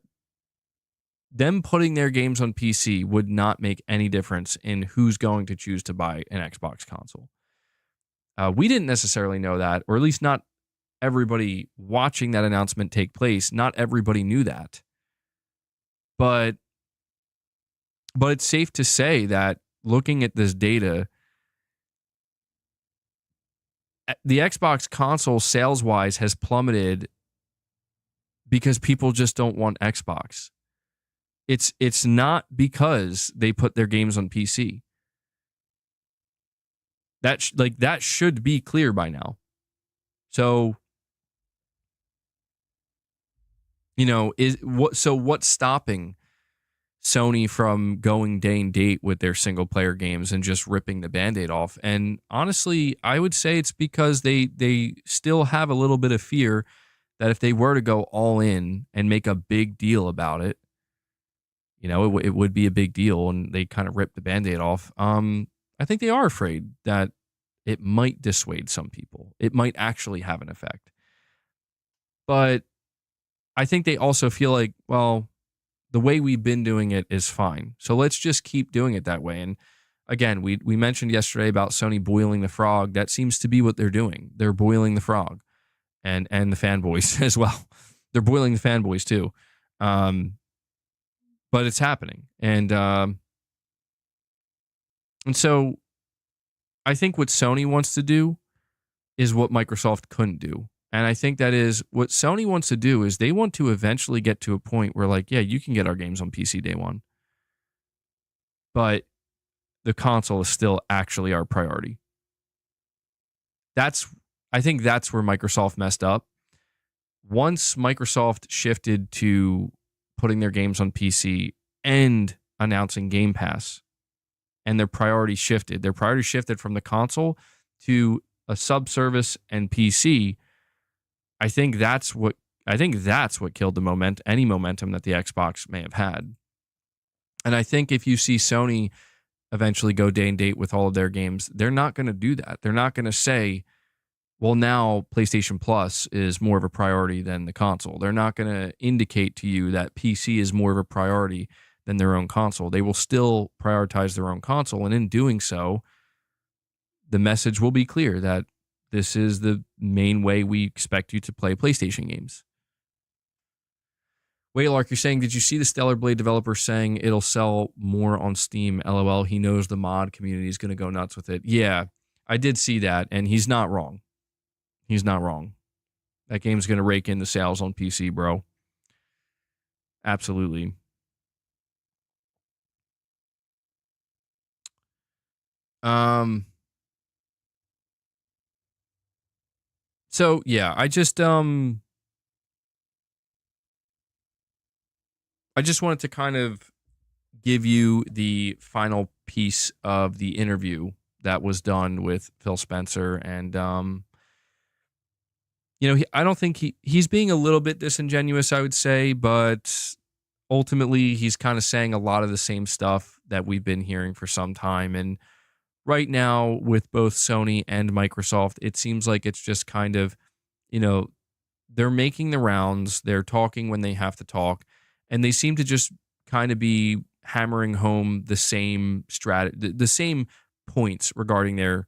Speaker 1: them putting their games on PC would not make any difference in who's going to choose to buy an Xbox console. We didn't necessarily know that, or at least not everybody watching that announcement take place. Not everybody knew that. But it's safe to say that looking at this data, the Xbox console sales-wise has plummeted because people just don't want Xbox. It's not because they put their games on PC. That should be clear by now. So, what's stopping Sony from going day and date with their single player games and just ripping the Band-Aid off? And honestly, I would say it's because they still have a little bit of fear that if they were to go all in and make a big deal about it, it would be a big deal, and they kind of rip the Band-Aid off. I think they are afraid that it might dissuade some people. It might actually have an effect. But I think they also feel like, well, the way we've been doing it is fine. So let's just keep doing it that way. And again, we mentioned yesterday about Sony boiling the frog. That seems to be what they're doing. They're boiling the frog, and the fanboys as well. They're boiling the fanboys too. But it's happening. And so I think what Sony wants to do is what Microsoft couldn't do. And I think that is what Sony wants to do is they want to eventually get to a point where, like, yeah, you can get our games on PC day one, but the console is still actually our priority. I think that's where Microsoft messed up. Once Microsoft shifted to putting their games on PC and announcing Game Pass, and their priority shifted from the console to a subservice and PC. I think that's what killed the any momentum that the Xbox may have had. And I think if you see Sony eventually go day and date with all of their games, they're not going to do that. They're not going to say, well, now PlayStation Plus is more of a priority than the console. They're not going to indicate to you that PC is more of a priority than their own console. They will still prioritize their own console. And in doing so, the message will be clear that this is the main way we expect you to play PlayStation games. Waylark, you're saying, did you see the Stellar Blade developer saying it'll sell more on Steam? LOL, he knows the mod community is going to go nuts with it. Yeah, I did see that, and he's not wrong. He's not wrong. That game's going to rake in the sales on PC, bro. Absolutely. So yeah, I just wanted to kind of give you the final piece of the interview that was done with Phil Spencer, and I don't think he's being a little bit disingenuous, I would say, but ultimately he's kind of saying a lot of the same stuff that we've been hearing for some time. And right now, with both Sony and Microsoft, it seems like it's just kind of, they're making the rounds, they're talking when they have to talk, and they seem to just kind of be hammering home the same the same points regarding their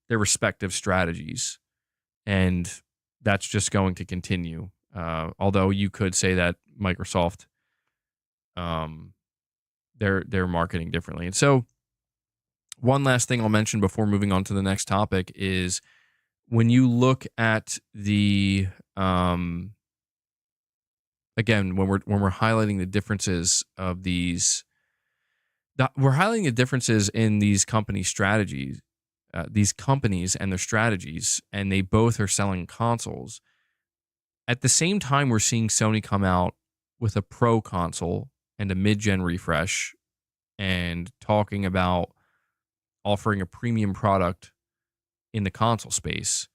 Speaker 1: respective strategies. And that's just going to continue. Although you could say that Microsoft, they're marketing differently. And so one last thing I'll mention before moving on to the next topic is when you look at the again, when we're highlighting the differences of these, we're highlighting the differences in these company strategies, these companies and their strategies, and they both are selling consoles. At the same time, we're seeing Sony come out with a Pro console and a mid-gen refresh and talking about offering a premium product in the console space.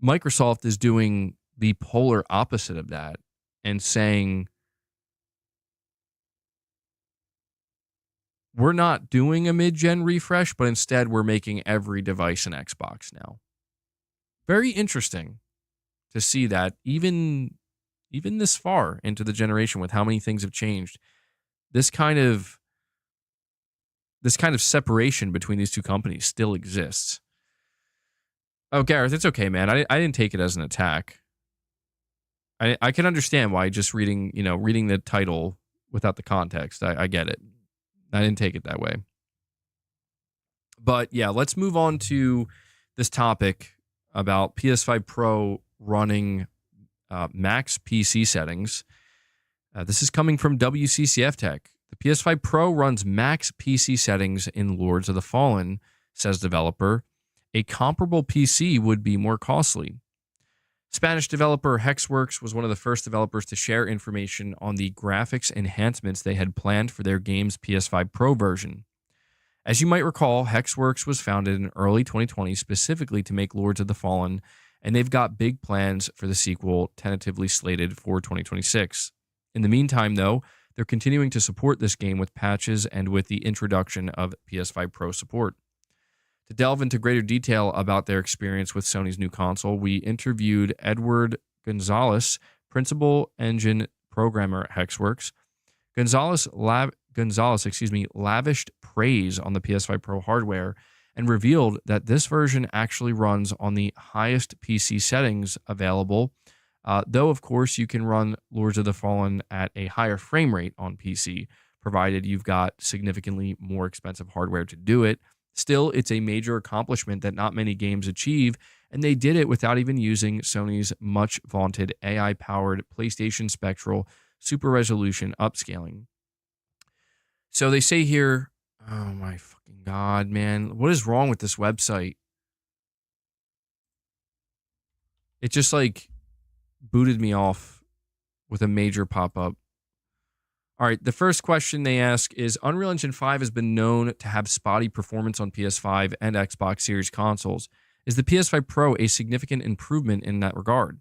Speaker 1: Microsoft is doing the polar opposite of that and saying, we're not doing a mid-gen refresh, but instead we're making every device an Xbox now. Very interesting to see that even this far into the generation with how many things have changed. This kind of separation between these two companies still exists. Oh, Gareth, it's okay, man. I didn't take it as an attack. I can understand why just reading the title without the context. I get it. I didn't take it that way. But yeah, let's move on to this topic about PS5 Pro running max PC settings. This is coming from WCCF Tech. The PS5 Pro runs max PC settings in Lords of the Fallen, says developer. A comparable PC would be more costly. Spanish developer Hexworks was one of the first developers to share information on the graphics enhancements they had planned for their game's PS5 Pro version. As you might recall, Hexworks was founded in early 2020 specifically to make Lords of the Fallen, and they've got big plans for the sequel tentatively slated for 2026. In the meantime, though, they're continuing to support this game with patches and with the introduction of PS5 Pro support. To delve into greater detail about their experience with Sony's new console, we interviewed Edward Gonzalez, principal engine programmer at Hexworks. Gonzalez lavished praise on the PS5 Pro hardware and revealed that this version actually runs on the highest PC settings available, though, of course, you can run Lords of the Fallen at a higher frame rate on PC, provided you've got significantly more expensive hardware to do it. Still, it's a major accomplishment that not many games achieve, and they did it without even using Sony's much-vaunted AI-powered PlayStation Spectral super resolution upscaling. So they say here, oh my fucking God, man, what is wrong with this website? It just booted me off with a major pop-up. All right, the first question they ask is, Unreal Engine 5 has been known to have spotty performance on PS5 and Xbox Series consoles. Is the PS5 Pro a significant improvement in that regard?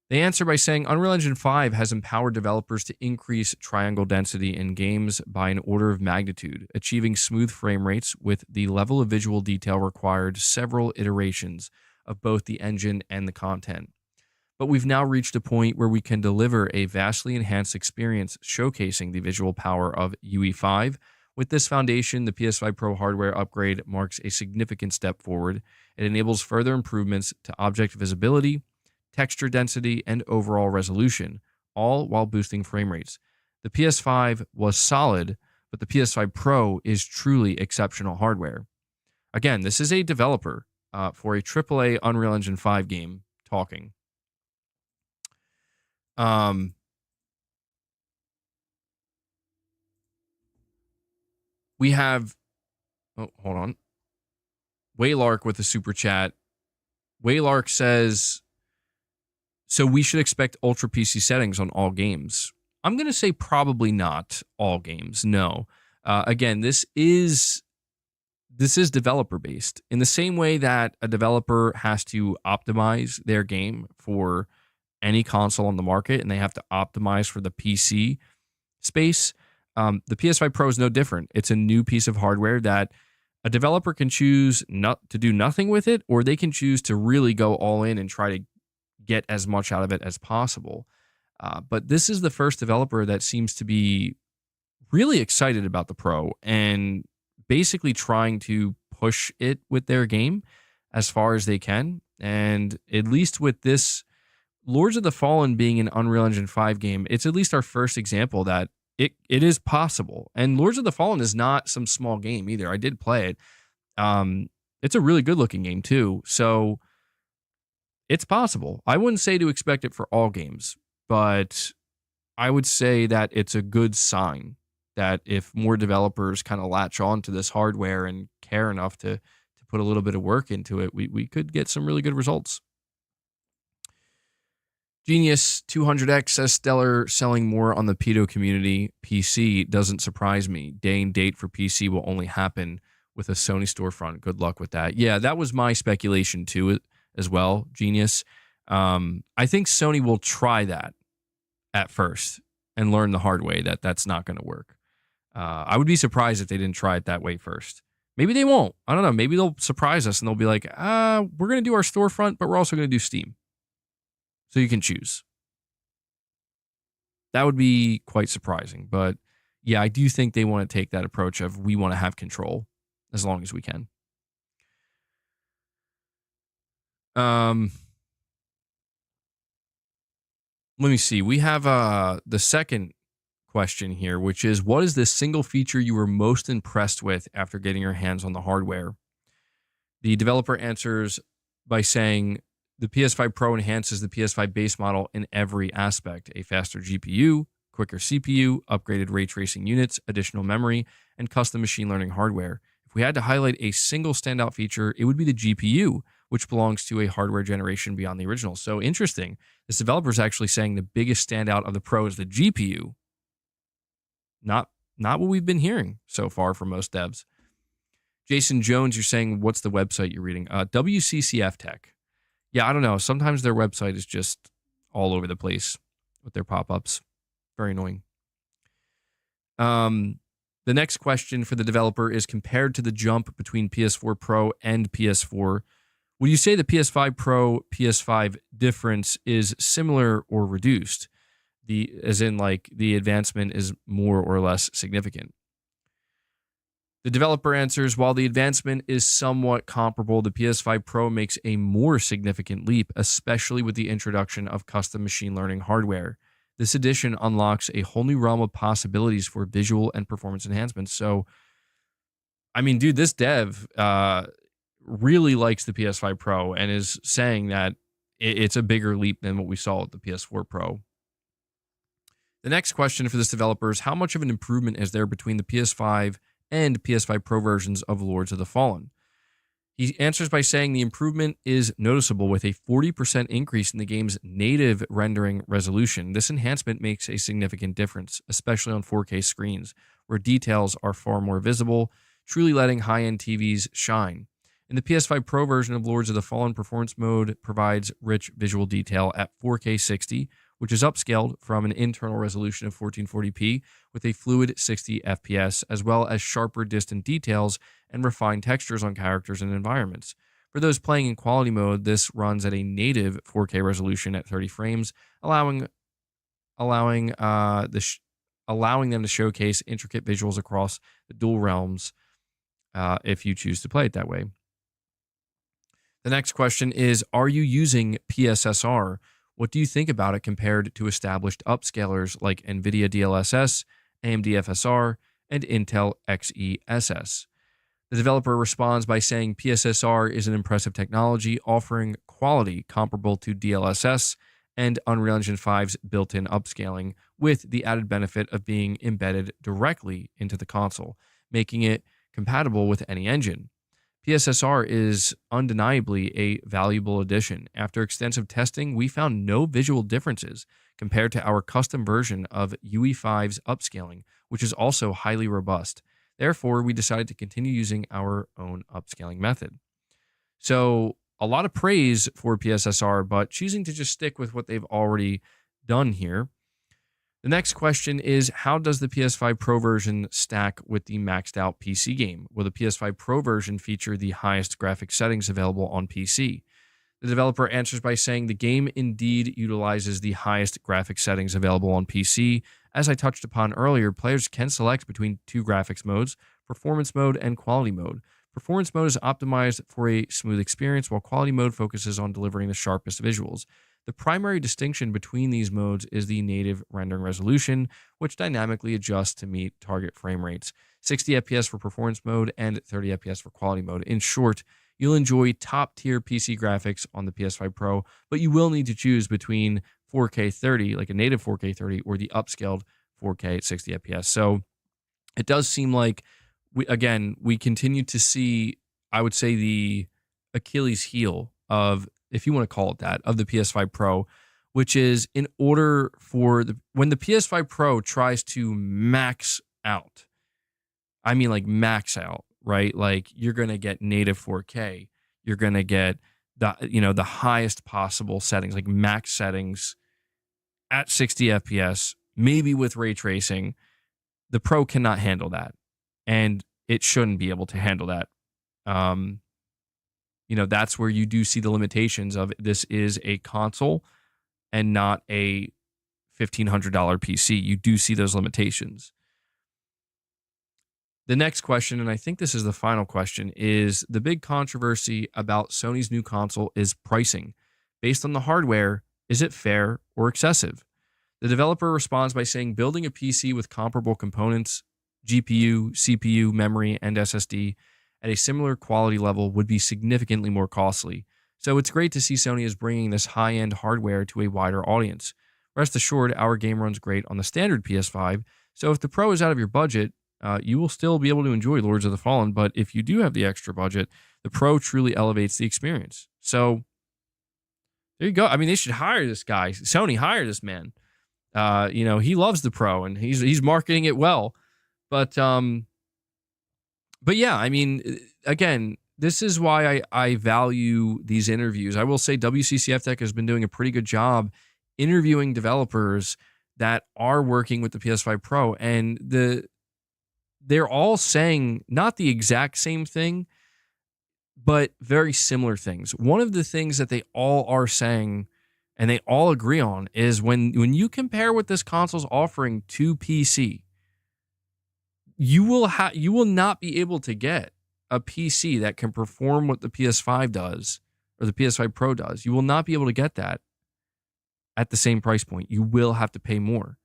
Speaker 1: They answer by saying Unreal Engine 5 has empowered developers to increase triangle density in games by an order of magnitude, achieving smooth frame rates with the level of visual detail required several iterations of both the engine and the content. But we've now reached a point where we can deliver a vastly enhanced experience showcasing the visual power of UE5. With this foundation, the PS5 Pro hardware upgrade marks a significant step forward. It enables further improvements to object visibility, texture density, and overall resolution, all while boosting frame rates. The PS5 was solid, but the PS5 Pro is truly exceptional hardware. Again, this is a developer for a AAA Unreal Engine 5 game talking. We have, oh, hold on. Waylark with a super chat. Waylark says, so we should expect Ultra PC settings on all games. I'm going to say probably not all games. No. Again, this is developer based in the same way that a developer has to optimize their game for any console on the market and they have to optimize for the PC space. The PS5 Pro is no different. It's a new piece of hardware that a developer can choose not to do nothing with it, or they can choose to really go all in and try to get as much out of it as possible. But this is the first developer that seems to be really excited about the Pro and basically trying to push it with their game as far as they can. And at least with this Lords of the Fallen being an Unreal Engine 5 game, it's at least our first example that it is possible. And Lords of the Fallen is not some small game either. I did play it. It's a really good looking game too. So it's possible. I wouldn't say to expect it for all games, but I would say that it's a good sign that if more developers kind of latch on to this hardware and care enough to put a little bit of work into it, we could get some really good results. Genius 200X says Stellar selling more on the pedo community PC doesn't surprise me. Day and date for PC will only happen with a Sony storefront. Good luck with that. Yeah, that was my speculation too as well, Genius. I think Sony will try that at first and learn the hard way that that's not going to work. I would be surprised if they didn't try it that way first. Maybe they won't. I don't know. Maybe they'll surprise us and they'll be like, we're going to do our storefront, but we're also going to do Steam. So you can choose. That would be quite surprising. But yeah, I do think they want to take that approach of we want to have control as long as we can. Let me see. We have the second question here, which is, what is the single feature you were most impressed with after getting your hands on the hardware? The developer answers by saying, the PS5 Pro enhances the PS5 base model in every aspect: a faster GPU, quicker CPU, upgraded ray tracing units, additional memory, and custom machine learning hardware. If we had to highlight a single standout feature, it would be the GPU, which belongs to a hardware generation beyond the original. So interesting. This developer is actually saying the biggest standout of the Pro is the GPU. Not what we've been hearing so far from most devs. Jason Jones, you're saying, what's the website you're reading? WCCF Tech. Yeah, I don't know. Sometimes their website is just all over the place with their pop-ups. Very annoying. The next question for the developer is, compared to the jump between PS4 Pro and PS4, would you say the PS5 Pro, PS5 difference is similar or reduced? As in, like, the advancement is more or less significant? The developer answers, while the advancement is somewhat comparable, the PS5 Pro makes a more significant leap, especially with the introduction of custom machine learning hardware. This addition unlocks a whole new realm of possibilities for visual and performance enhancements. So, I mean, dude, this dev really likes the PS5 Pro and is saying that it's a bigger leap than what we saw with the PS4 Pro. The next question for this developer is, how much of an improvement is there between the PS5 and PS5 Pro versions of Lords of the Fallen? He answers by saying the improvement is noticeable, with a 40% increase in the game's native rendering resolution. This enhancement makes a significant difference, especially on 4K screens, where details are far more visible, truly letting high-end TVs shine. In the PS5 Pro version of Lords of the Fallen, performance mode provides rich visual detail at 4K 60, which is upscaled from an internal resolution of 1440p with a fluid 60 FPS, as well as sharper distant details and refined textures on characters and environments. For those playing in quality mode, this runs at a native 4K resolution at 30 frames, allowing allowing them to showcase intricate visuals across the dual realms if you choose to play it that way. The next question is, are you using PSSR? What do you think about it compared to established upscalers like NVIDIA DLSS, AMD FSR, and Intel XeSS? The developer responds by saying PSSR is an impressive technology offering quality comparable to DLSS and Unreal Engine 5's built-in upscaling, with the added benefit of being embedded directly into the console, making it compatible with any engine. PSSR is undeniably a valuable addition. After extensive testing, we found no visual differences compared to our custom version of UE5's upscaling, which is also highly robust. Therefore, we decided to continue using our own upscaling method. So, a lot of praise for PSSR, but choosing to just stick with what they've already done here. The next question is, how does the PS5 Pro version stack with the maxed out PC game? Will the PS5 Pro version feature the highest graphic settings available on PC? The developer answers by saying the game indeed utilizes the highest graphic settings available on PC. As I touched upon earlier, players can select between two graphics modes, performance mode and quality mode. Performance mode is optimized for a smooth experience, while quality mode focuses on delivering the sharpest visuals. The primary distinction between these modes is the native rendering resolution, which dynamically adjusts to meet target frame rates. 60 FPS for performance mode and 30 FPS for quality mode. In short, you'll enjoy top-tier PC graphics on the PS5 Pro, but you will need to choose between 4K 30, like a native 4K 30, or the upscaled 4K at 60 FPS. So it does seem like, we continue to see, I would say, the Achilles heel of, if you want to call it that, of the PS5 Pro, which is in order for when the PS5 Pro tries to max out, I mean like max out, right? Like you're going to get native 4K, you're going to get the highest possible settings, like max settings at 60 FPS, maybe with ray tracing. The Pro cannot handle that, and it shouldn't be able to handle that. That's where you do see the limitations of this is a console and not a $1,500 PC. You do see those limitations. The next question, and I think this is the final question, is the big controversy about Sony's new console is pricing. Based on the hardware, is it fair or excessive? The developer responds by saying building a PC with comparable components, GPU, CPU, memory, and SSD, at a similar quality level would be significantly more costly. So it's great to see Sony is bringing this high-end hardware to a wider audience. Rest assured, our game runs great on the standard PS5, so if the Pro is out of your budget, you will still be able to enjoy Lords of the Fallen, but if you do have the extra budget, the Pro truly elevates the experience. So there you go. I mean, they should hire this guy. Sony, hire this man. He loves the Pro, and he's marketing it well. But yeah, I mean, again, this is why I value these interviews. I will say WCCF Tech has been doing a pretty good job interviewing developers that are working with the PS5 Pro, and they're all saying not the exact same thing, but very similar things. One of the things that they all are saying and they all agree on is when you compare what this console's offering to PC, you will not be able to get a PC that can perform what the PS5 does or the PS5 Pro does. You will not be able to get that at the same price point. You will have to pay more.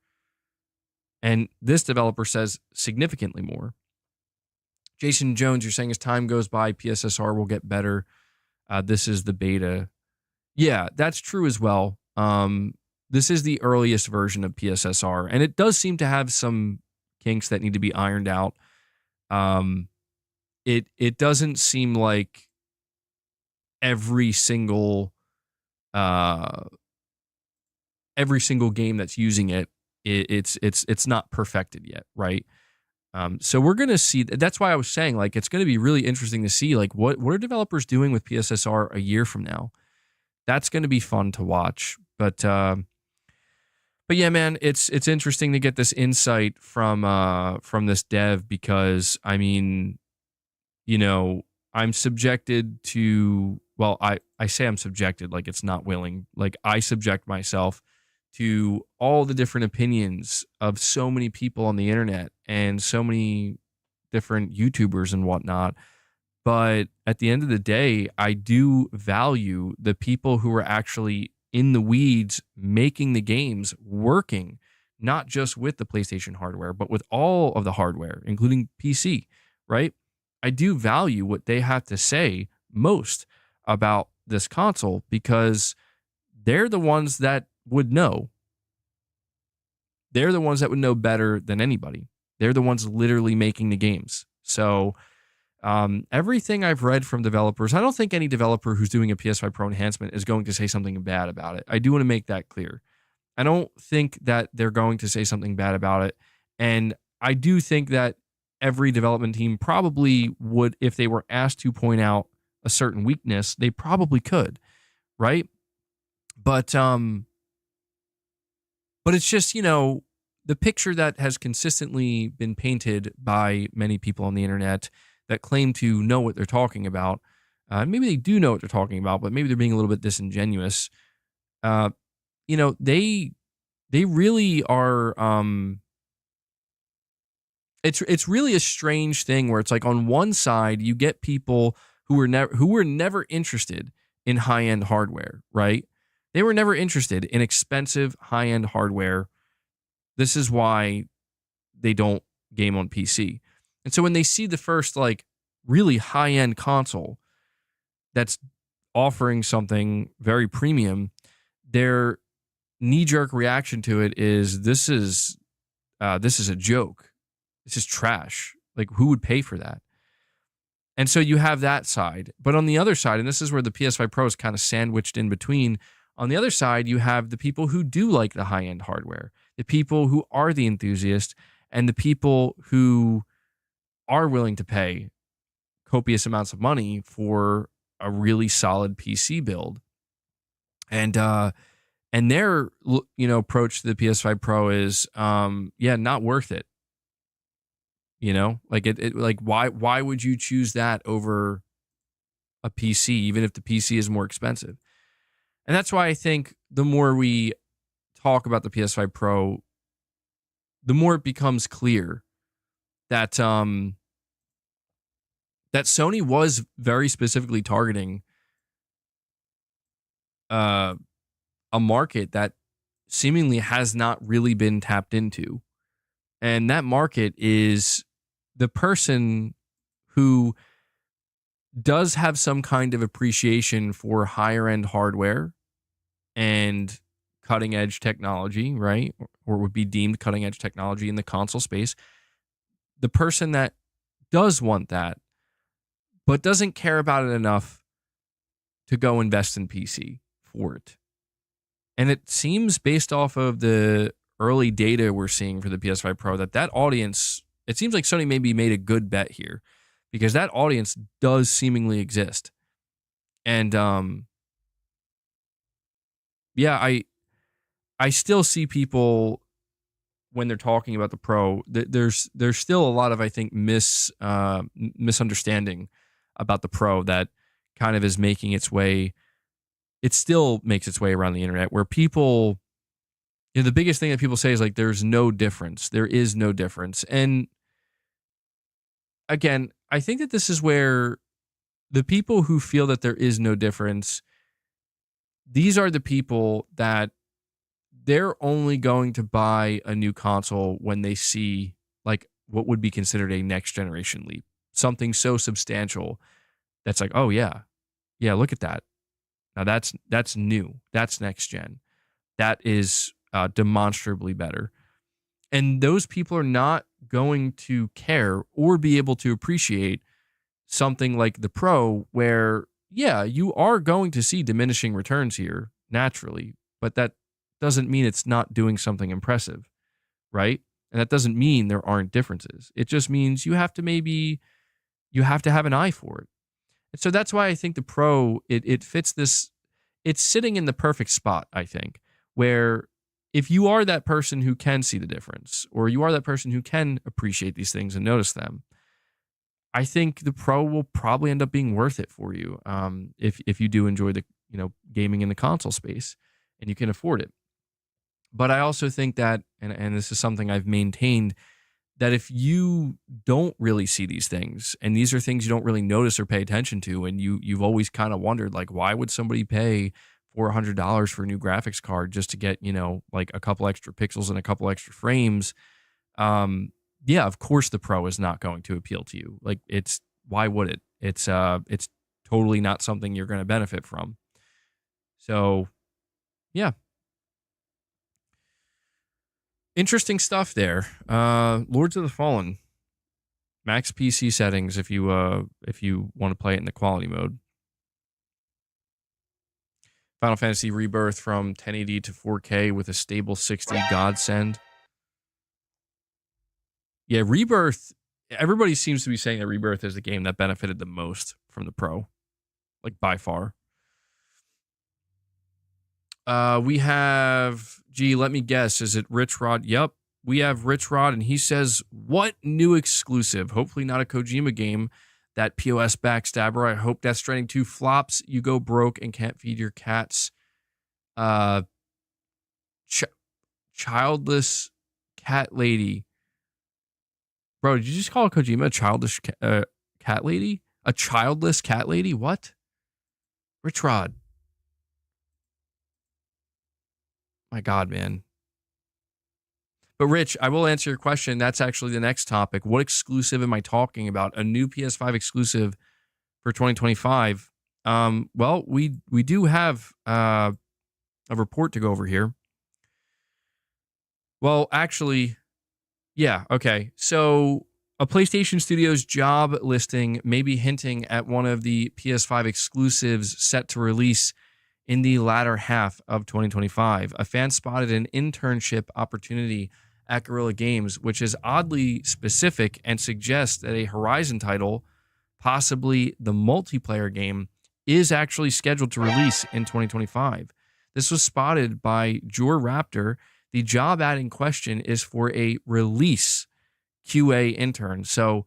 Speaker 1: And this developer says significantly more. Jason Jones, you're saying as time goes by, PSSR will get better. This is the beta. Yeah, that's true as well. This is the earliest version of PSSR, and it does seem to have some kinks that need to be ironed out. It doesn't seem like every single game that's using it's not perfected yet, right? So we're going to see. That's why I was saying, like, it's going to be really interesting to see, like, what are developers doing with PSSR a year from now. That's going to be fun to watch. But yeah, man, it's interesting to get this insight from this dev, because I mean, you know, I'm subjected to, well, I say I'm subjected, like it's not willing. Like, I subject myself to all the different opinions of so many people on the internet and so many different YouTubers and whatnot. But at the end of the day, I do value the people who are actually in the weeds making the games, working not just with the PlayStation hardware, but with all of the hardware, including PC, right? I do value what they have to say most about this console, because they're the ones that would know. They're the ones that would know better than anybody. They're the ones literally making the games. So everything I've read from developers, I don't think any developer who's doing a PS5 Pro enhancement is going to say something bad about it. I do want to make that clear. I don't think that they're going to say something bad about it. And I do think that every development team probably would, if they were asked to point out a certain weakness, they probably could, right? But it's just, you know, the picture that has consistently been painted by many people on the internet that claim to know what they're talking about. Maybe they do know what they're talking about, but maybe they're being a little bit disingenuous. You know, they really are. It's really a strange thing where it's like, on one side you get people who were never interested in high-end hardware, right? They were never interested in expensive high-end hardware. This is why they don't game on PC. And so when they see the first, like, really high-end console that's offering something very premium, their knee-jerk reaction to it is, this is a joke. This is trash. Like, who would pay for that? And so you have that side. But on the other side, and this is where the PS5 Pro is kind of sandwiched in between, on the other side, you have the people who do like the high-end hardware, the people who are the enthusiasts, and the people who are willing to pay copious amounts of money for a really solid PC build. And their, you know, approach to the PS5 Pro is, not worth it. You know, like like, why would you choose that over a PC, even if the PC is more expensive? And that's why I think the more we talk about the PS5 Pro, the more it becomes clear that that Sony was very specifically targeting a market that seemingly has not really been tapped into. And that market is the person who does have some kind of appreciation for higher end hardware and cutting edge technology, right? Or would be deemed cutting edge technology in the console space. The person that does want that, but doesn't care about it enough to go invest in PC for it. And it seems, based off of the early data we're seeing for the PS5 Pro, that audience, it seems like Sony maybe made a good bet here, because that audience does seemingly exist. And I still see people, when they're talking about the Pro, there's still a lot of, I think, misunderstanding about the Pro that kind of is making its way. It still makes its way around the internet, where people, you know, the biggest thing that people say is, like, there's no difference. There is no difference. And again, I think that this is where the people who feel that there is no difference, these are the people that they're only going to buy a new console when they see, like, what would be considered a next generation leap, something so substantial that's like, oh yeah, look at that. Now that's new. That's next gen. That is demonstrably better. And those people are not going to care or be able to appreciate something like the Pro, where, yeah, you are going to see diminishing returns here naturally, but that doesn't mean it's not doing something impressive, right? And that doesn't mean there aren't differences. It just means you have to have an eye for it. And so that's why I think the Pro, it fits this, it's sitting in the perfect spot, I think, where if you are that person who can see the difference, or you are that person who can appreciate these things and notice them, I think the Pro will probably end up being worth it for you, if you do enjoy the gaming in the console space and you can afford it. But I also think that, and this is something I've maintained, that if you don't really see these things, and these are things you don't really notice or pay attention to, and you've always kind of wondered, like, why would somebody pay $400 for a new graphics card just to get, like a couple extra pixels and a couple extra frames? Yeah, of course the Pro is not going to appeal to you. Like, why would it? It's totally not something you're going to benefit from. So, yeah. Interesting stuff there. Lords of the Fallen, max PC settings if you want to play it in the quality mode. Final Fantasy Rebirth from 1080 to 4K with a stable 60 godsend. Yeah, Rebirth. Everybody seems to be saying that Rebirth is the game that benefited the most from the Pro, like by far. We have, let me guess. Is it Rich Rod? Yep. We have Rich Rod, and he says, what new exclusive? Hopefully not a Kojima game. That POS backstabber. I hope Death Stranding 2 flops. You go broke and can't feed your cats. Childless cat lady. Bro, did you just call Kojima a childish cat lady? A childless cat lady? What? Rich Rod. My God, man. But Rich, I will answer your question. That's actually the next topic. What exclusive am I talking about? A new PS5 exclusive for 2025. Well, we do have a report to go over here. Well, actually, yeah, okay. So a PlayStation Studios job listing may be hinting at one of the PS5 exclusives set to release in the latter half of 2025. A fan spotted an internship opportunity at Guerrilla Games, which is oddly specific and suggests that a Horizon title, possibly the multiplayer game, is actually scheduled to release in 2025. This was spotted by Jor Raptor. The job ad in question is for a release QA intern. So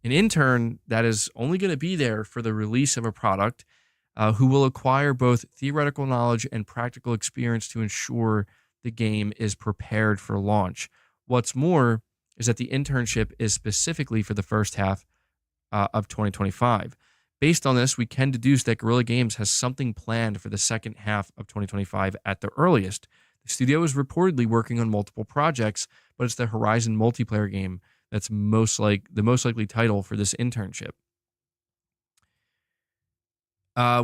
Speaker 1: an intern that is only going to be there for the release of a product, who will acquire both theoretical knowledge and practical experience to ensure the game is prepared for launch. What's more is that the internship is specifically for the first half of 2025. Based on this, we can deduce that Guerrilla Games has something planned for the second half of 2025 at the earliest. The studio is reportedly working on multiple projects, but it's the Horizon multiplayer game that's the most likely title for this internship.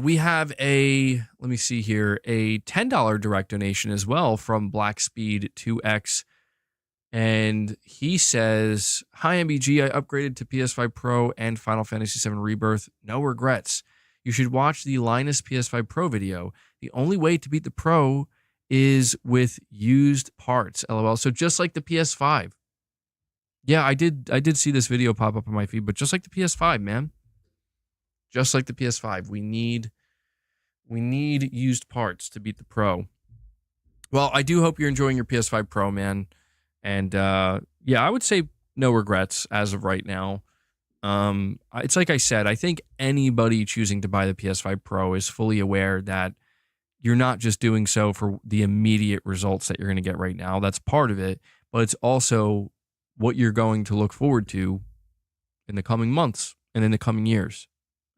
Speaker 1: We have let me see here, a $10 direct donation as well from Blackspeed2X. And he says, hi, MBG, I upgraded to PS5 Pro and Final Fantasy VII Rebirth. No regrets. You should watch the Linus PS5 Pro video. The only way to beat the Pro is with used parts, LOL. So just like the PS5. Yeah, I did see this video pop up on my feed, but just like the PS5, man. Just like the PS5, we need used parts to beat the Pro. Well, I do hope you're enjoying your PS5 Pro, man. And yeah, I would say no regrets as of right now. It's like I said, I think anybody choosing to buy the PS5 Pro is fully aware that you're not just doing so for the immediate results that you're going to get right now. That's part of it, but it's also what you're going to look forward to in the coming months and in the coming years.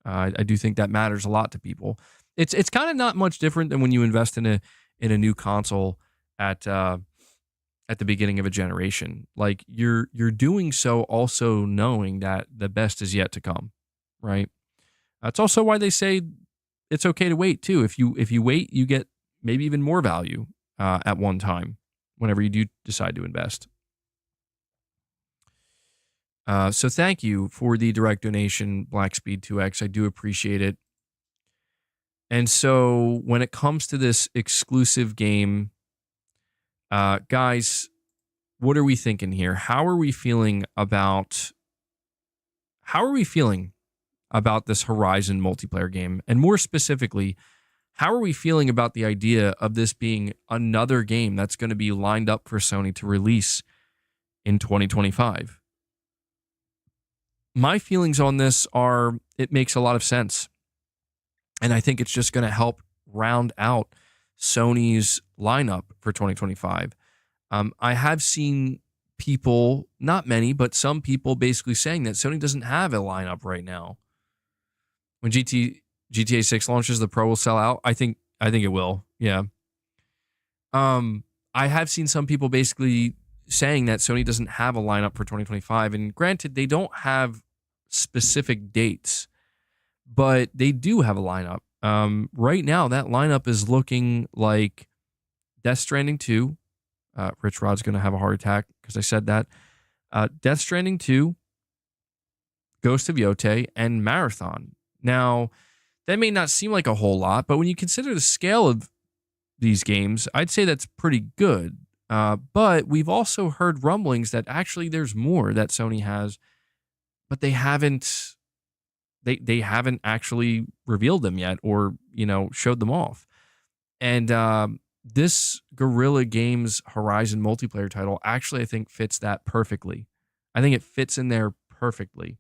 Speaker 1: I do think that matters a lot to people. It's kind of not much different than when you invest in a new console at the beginning of a generation. Like you're doing so also knowing that the best is yet to come, right? That's also why they say it's okay to wait too. If you wait, you get maybe even more value at one time whenever you do decide to invest. So thank you for the direct donation, Blackspeed2X. I do appreciate it. And so when it comes to this exclusive game, guys, what are we thinking here? How are we feeling about this Horizon multiplayer game? And more specifically, how are we feeling about the idea of this being another game that's going to be lined up for Sony to release in 2025? My feelings on this are it makes a lot of sense. And I think it's just going to help round out Sony's lineup for 2025. I have seen people, not many, but some people basically saying that Sony doesn't have a lineup right now. When GTA 6 launches, the Pro will sell out. I think it will. Yeah. I have seen some people basically saying that Sony doesn't have a lineup for 2025. And granted, they don't have specific dates, but they do have a lineup. Right now, that lineup is looking like Death Stranding 2. Rich Rod's going to have a heart attack because I said that. Death Stranding 2, Ghost of Yote, and Marathon. Now, that may not seem like a whole lot, but when you consider the scale of these games, I'd say that's pretty good. But we've also heard rumblings that actually there's more that Sony has, but they haven't actually revealed them yet or, showed them off. And this Guerrilla Games Horizon multiplayer title actually, I think, fits that perfectly. I think it fits in there perfectly.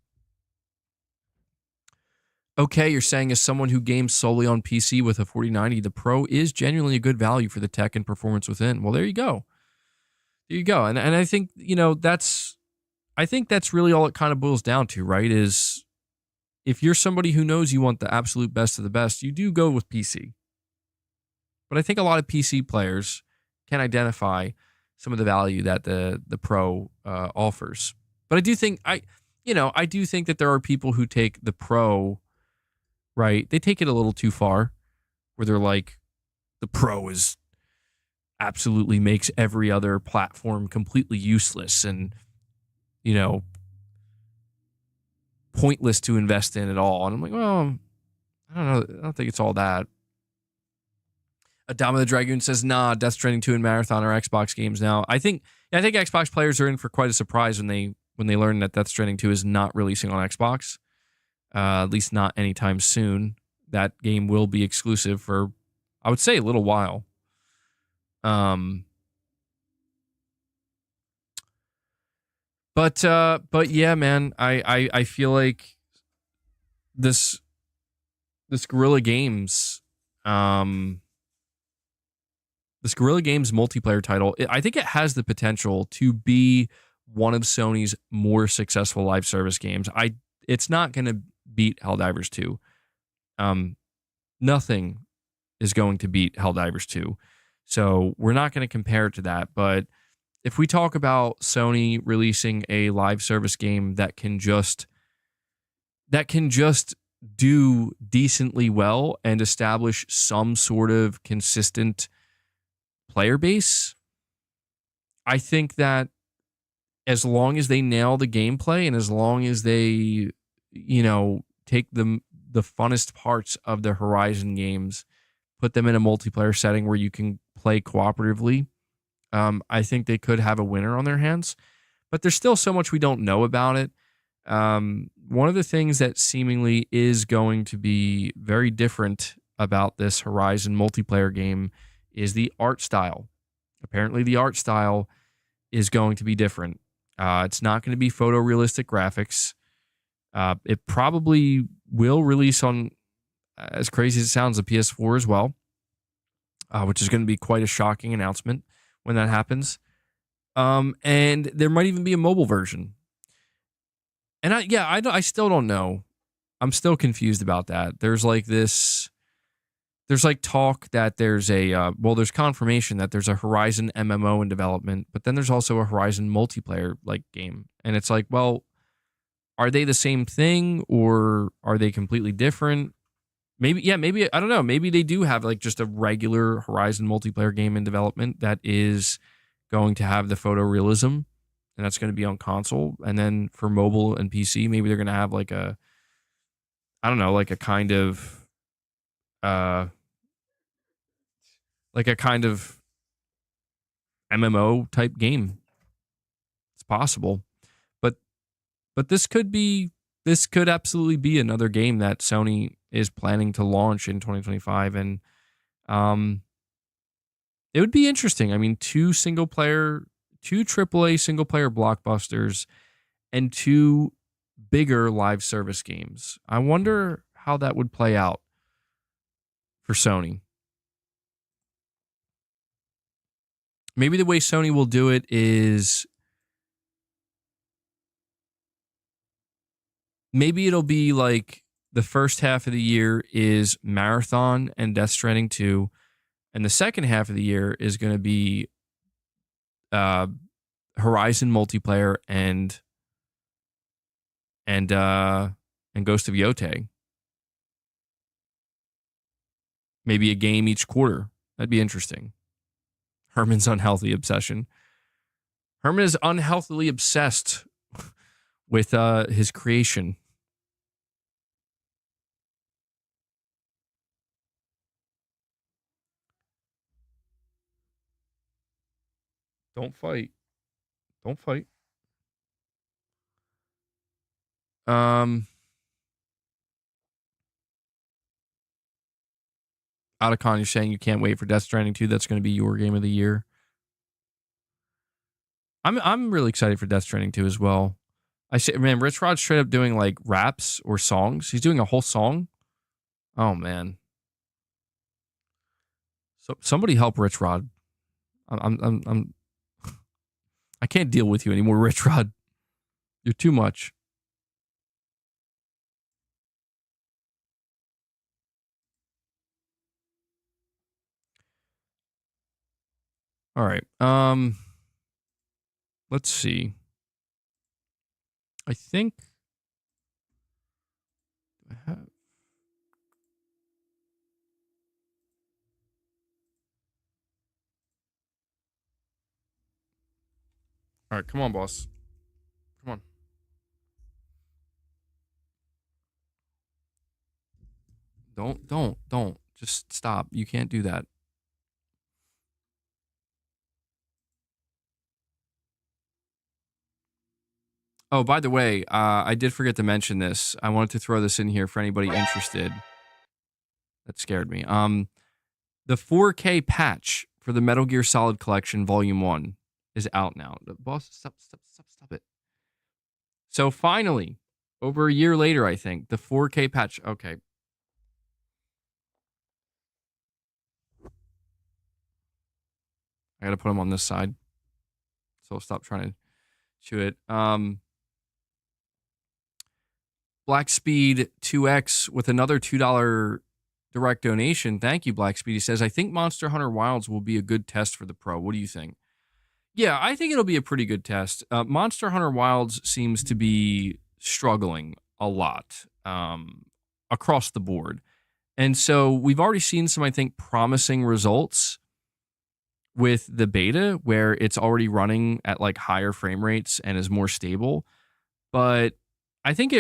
Speaker 1: Okay, you're saying as someone who games solely on PC with a 4090, the Pro is genuinely a good value for the tech and performance within. Well, there you go. And I think, that's really all it kind of boils down to, right? Is if you're somebody who knows you want the absolute best of the best, you do go with PC. But I think a lot of PC players can identify some of the value that the Pro offers. But I do think that there are people who take the Pro, right? They take it a little too far, where they're like, the Pro is absolutely makes every other platform completely useless and, pointless to invest in at all. And I'm like, well, I don't know. I don't think it's all that. Adama the Dragoon says, nah, Death Stranding 2 and Marathon are Xbox games now. I think Xbox players are in for quite a surprise when they learn that Death Stranding 2 is not releasing on Xbox. At least not anytime soon. That game will be exclusive for, I would say, a little while. But yeah, man, I feel like this Guerrilla Games multiplayer title, I think it has the potential to be one of Sony's more successful live service games. It's not going to beat Helldivers 2. Nothing is going to beat Helldivers 2. So we're not going to compare it to that. But if we talk about Sony releasing a live service game that can just do decently well and establish some sort of consistent player base, I think that as long as they nail the gameplay and as long as they, take the funnest parts of the Horizon games, put them in a multiplayer setting where you can play cooperatively, I think they could have a winner on their hands. But there's still so much we don't know about it. One of the things that seemingly is going to be very different about this Horizon multiplayer game is the art style. Apparently, the art style is going to be different. It's not going to be photorealistic graphics. It probably will release on, as crazy as it sounds, the PS4 as well, which is going to be quite a shocking announcement when that happens. And there might even be a mobile version. And I still don't know. I'm still confused about that. There's talk that there's confirmation that there's a Horizon MMO in development, but then there's also a Horizon multiplayer game. And it's like, well, are they the same thing or are they completely different? Maybe, I don't know. Maybe they do have just a regular Horizon multiplayer game in development that is going to have the photorealism, and that's going to be on console. And then for mobile and PC, maybe they're going to have a kind of MMO type game. possible. But this could absolutely be another game that Sony is planning to launch in 2025, and it would be interesting. I mean, two AAA single player blockbusters and two bigger live service games. I wonder how that would play out for Sony. Maybe the way Sony will do it is maybe it'll be like the first half of the year is Marathon and Death Stranding 2, and the second half of the year is going to be Horizon multiplayer and Ghost of Yotei. Maybe a game each quarter. That'd be interesting. Herman's unhealthy obsession. Herman is unhealthily obsessed with his creation. Don't fight. Don't fight. Otacon, you're saying you can't wait for Death Stranding 2. That's going to be your game of the year. I'm really excited for Death Stranding 2 as well. I say, man, Rich Rod's straight up doing like raps or songs. He's doing a whole song. Oh man. So somebody help Rich Rod. I'm I can't deal with you anymore, Rich Rod. You're too much. All right. Let's see. I think I have. All right, come on, boss. Come on. Don't. Just stop. You can't do that. Oh, by the way, I did forget to mention this. I wanted to throw this in here for anybody interested. That scared me. The 4K patch for the Metal Gear Solid Collection Volume 1 is out now. Boss, stop it. So finally, over a year later, I think, the 4K patch. Okay. I got to put him on this side. So I'll stop trying to chew it. Black Speed 2X with another $2 direct donation. Thank you, Black Speed. He says, I think Monster Hunter Wilds will be a good test for the Pro. What do you think? Yeah, I think it'll be a pretty good test. Monster Hunter Wilds seems to be struggling a lot across the board. And so we've already seen some, I think, promising results with the beta where it's already running at like higher frame rates and is more stable. But I think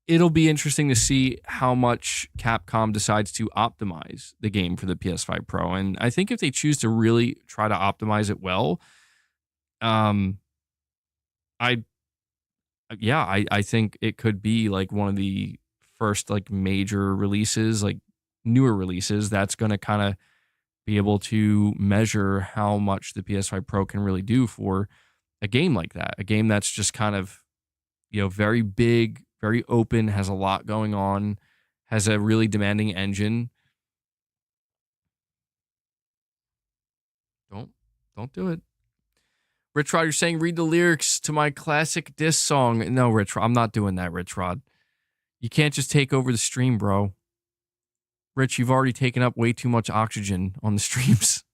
Speaker 1: it'll be interesting to see how much Capcom decides to optimize the game for the PS5 Pro. And I think if they choose to really try to optimize it well, I think it could be like one of the first like major releases, like newer releases that's going to kind of be able to measure how much the PS5 Pro can really do for a game like that. A game that's just kind of, very big, very open, has a lot going on, has a really demanding engine. Don't do it. Rich Rod, you're saying read the lyrics to my classic diss song. No, Rich Rod, I'm not doing that, Rich Rod. You can't just take over the stream, bro. Rich, you've already taken up way too much oxygen on the streams.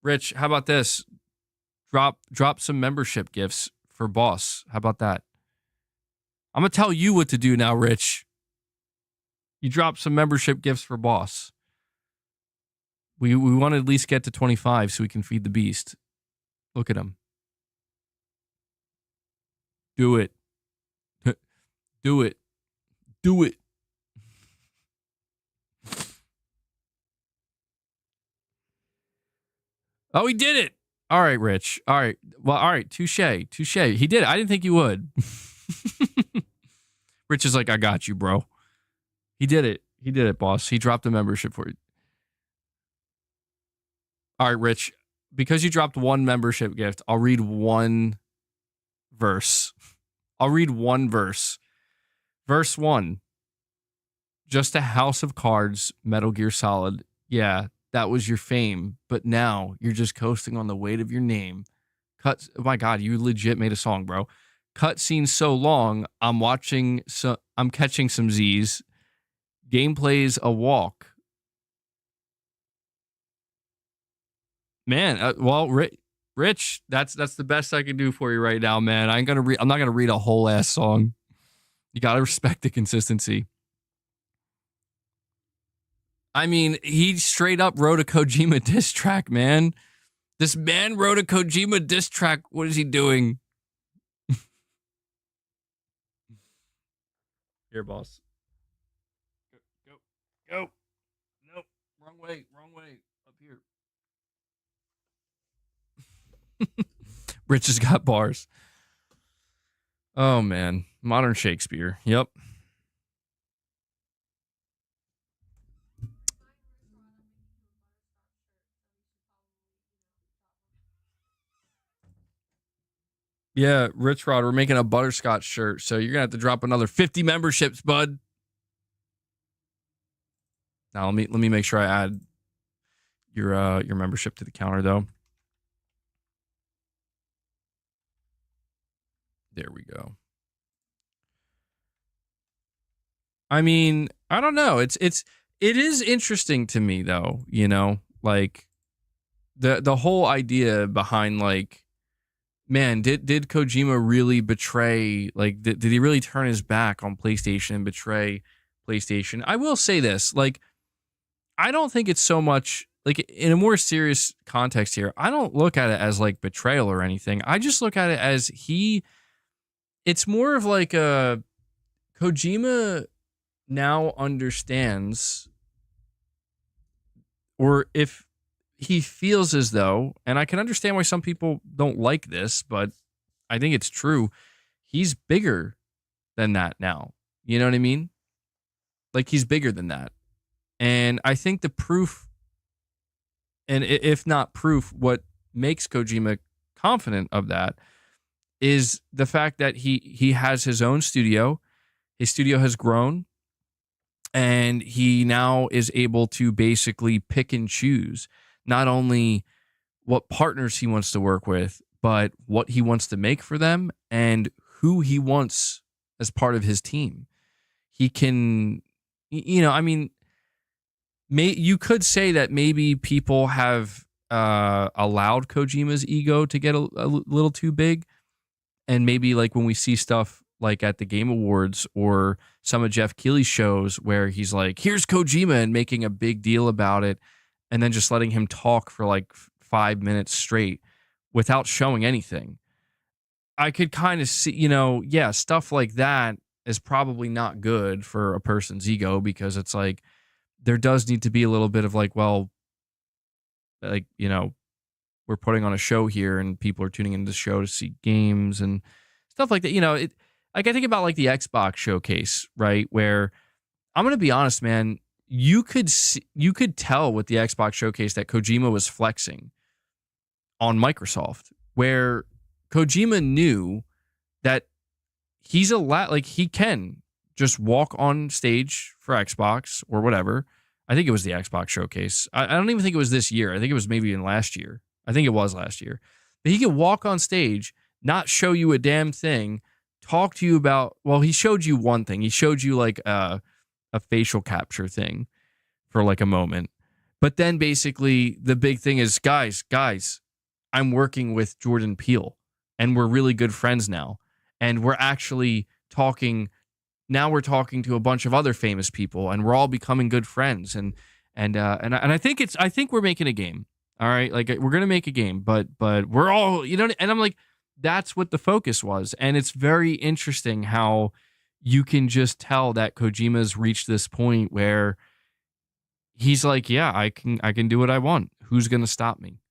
Speaker 1: Rich, how about this? Drop some membership gifts for Boss. How about that? I'm going to tell you what to do now, Rich. You drop some membership gifts for Boss. We want to at least get to 25 so we can feed the beast. Look at him. Do it. Do it. Do it. Oh, he did it. All right, Rich. All right. Well, all right. Touche. He did it. I didn't think you would. Rich is like, I got you, bro. He did it. He did it, boss. He dropped a membership for you. All right, Rich. Because you dropped one membership gift, I'll read one verse. I'll read one verse. Verse 1. Just a house of cards, Metal Gear Solid. Yeah, that was your fame, but now you're just coasting on the weight of your name. Oh my God, you legit made a song, bro. Cutscene so long, I'm catching some Z's. Gameplay's a walk. Man, well, Rich, that's the best I can do for you right now, man. I'm not gonna read a whole ass song. You gotta respect the consistency. I mean, he straight up wrote a Kojima diss track, man. This man wrote a Kojima diss track. What is he doing? Here, boss. Go. Nope. Wrong way. Up here. Rich has got bars. Oh, man. Modern Shakespeare. Yep. Yeah, Rich Rod, we're making a butterscotch shirt, so you're gonna have to drop another 50 memberships, bud. Now let me make sure I add your membership to the counter though. There we go. I mean, I don't know. It is interesting to me though, you know, like the whole idea behind like, man, did Kojima really betray, like, did he really turn his back on PlayStation and betray PlayStation? I will say this, like, I don't think it's so much, like, in a more serious context here, I don't look at it as, like, betrayal or anything. I just look at it as it's more of like a Kojima now understands, or if he feels as though, and I can understand why some people don't like this, but I think it's true. He's bigger than that now. You know what I mean? Like, he's bigger than that. And I think the proof, and if not proof, what makes Kojima confident of that is the fact that he has his own studio. His studio has grown, and he now is able to basically pick and choose not only what partners he wants to work with, but what he wants to make for them and who he wants as part of his team. He can, you know, I mean, you could say that maybe people have allowed Kojima's ego to get a little too big. And maybe like when we see stuff like at the Game Awards or some of Jeff Keighley's shows where he's like, here's Kojima, and making a big deal about it, and then just letting him talk for like 5 minutes straight without showing anything. I could kind of see, you know, yeah, stuff like that is probably not good for a person's ego, because it's like, there does need to be a little bit of like, well, like, you know, we're putting on a show here and people are tuning into the show to see games and stuff like that. You know, like I think about like the Xbox showcase, right? Where I'm going to be honest, man, you could tell with the Xbox showcase that Kojima was flexing on Microsoft, where Kojima knew that he's like, he can just walk on stage for Xbox or whatever. I think it was the Xbox showcase. I don't even think it was this year. I think it was maybe in last year. I think it was last year. But he could walk on stage, not show you a damn thing, talk to you about, well, he showed you one thing. He showed you like a facial capture thing for like a moment. But then basically the big thing is, guys, I'm working with Jordan Peele and we're really good friends now. And we're actually talking, now we're talking to a bunch of other famous people and we're all becoming good friends. And I think we're making a game. All right. Like, we're going to make a game, but we're all, you know, and I'm like, that's what the focus was. And it's very interesting how you can just tell that Kojima's reached this point where he's like, yeah, I can do what I want. Who's going to stop me?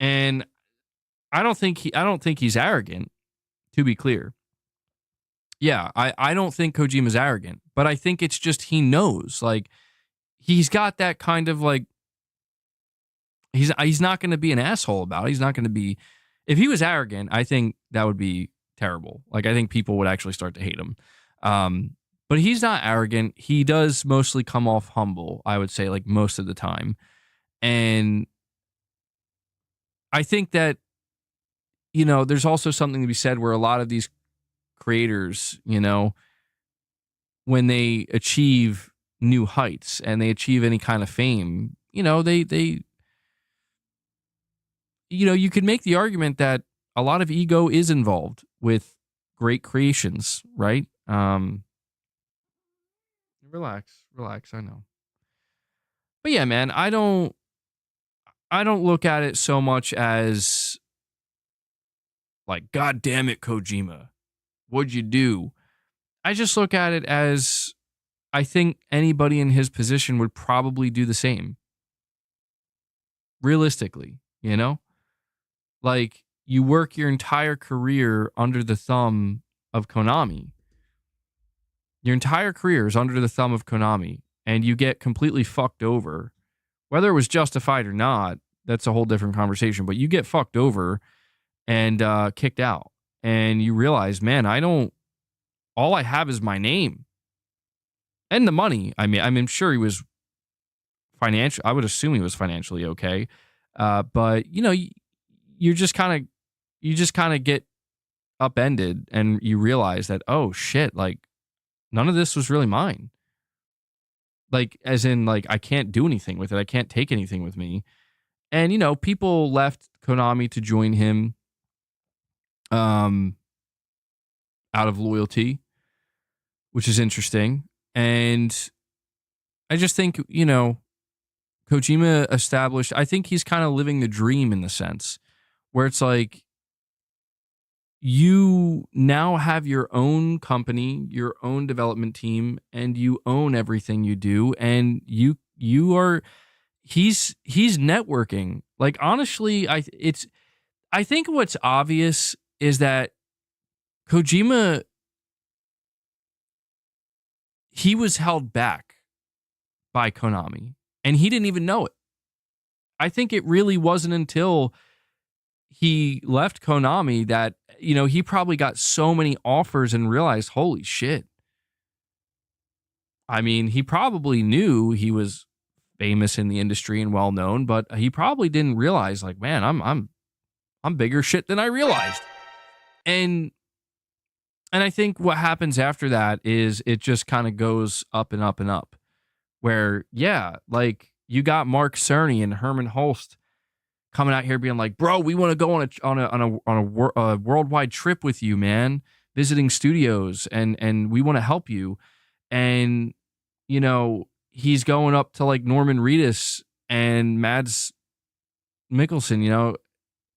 Speaker 1: And I don't think he's arrogant, to be clear. Yeah, I don't think Kojima's arrogant, but I think it's just he knows. Like, he's got that kind of like, he's not going to be an asshole about it. He's not going to be, if he was arrogant, I think that would be terrible. Like, I think people would actually start to hate him. But he's not arrogant. He does mostly come off humble, I would say, like most of the time. And I think that, there's also something to be said where a lot of these creators, when they achieve new heights and they achieve any kind of fame, they you could make the argument that a lot of ego is involved with great creations, right? Relax, I know. But yeah, man, I don't look at it so much as like, God damn it, Kojima, what'd you do? I just look at it as I think anybody in his position would probably do the same. Realistically, Like, you work your entire career under the thumb of Konami. Your entire career is under the thumb of Konami, and you get completely fucked over. Whether it was justified or not, that's a whole different conversation, but you get fucked over and kicked out. And you realize, man, all I have is my name. And the money. I'm sure he was financial. I would assume he was financially okay. But you just kind of get upended and you realize that, oh shit, like none of this was really mine. Like, as in, like, I can't do anything with it. I can't take anything with me. And, people left Konami to join him out of loyalty, which is interesting. And I just think, Kojima established, I think he's kind of living the dream in the sense where it's like, you now have your own company, your own development team, and you own everything you do. And he's networking. Like, honestly, I think what's obvious is that Kojima, he was held back by Konami and he didn't even know it. I think it really wasn't until he left Konami that, he probably got so many offers and realized, holy shit. I mean, he probably knew he was famous in the industry and well known, but he probably didn't realize, like, man, I'm bigger shit than I realized. And I think what happens after that is it just kind of goes up and up and up. Where, yeah, like, you got Mark Cerny and Herman Holst coming out here being like, bro, we want to go on a worldwide trip with you, man, visiting studios, and we want to help you. And, he's going up to like Norman Reedus and Mads Mikkelsen,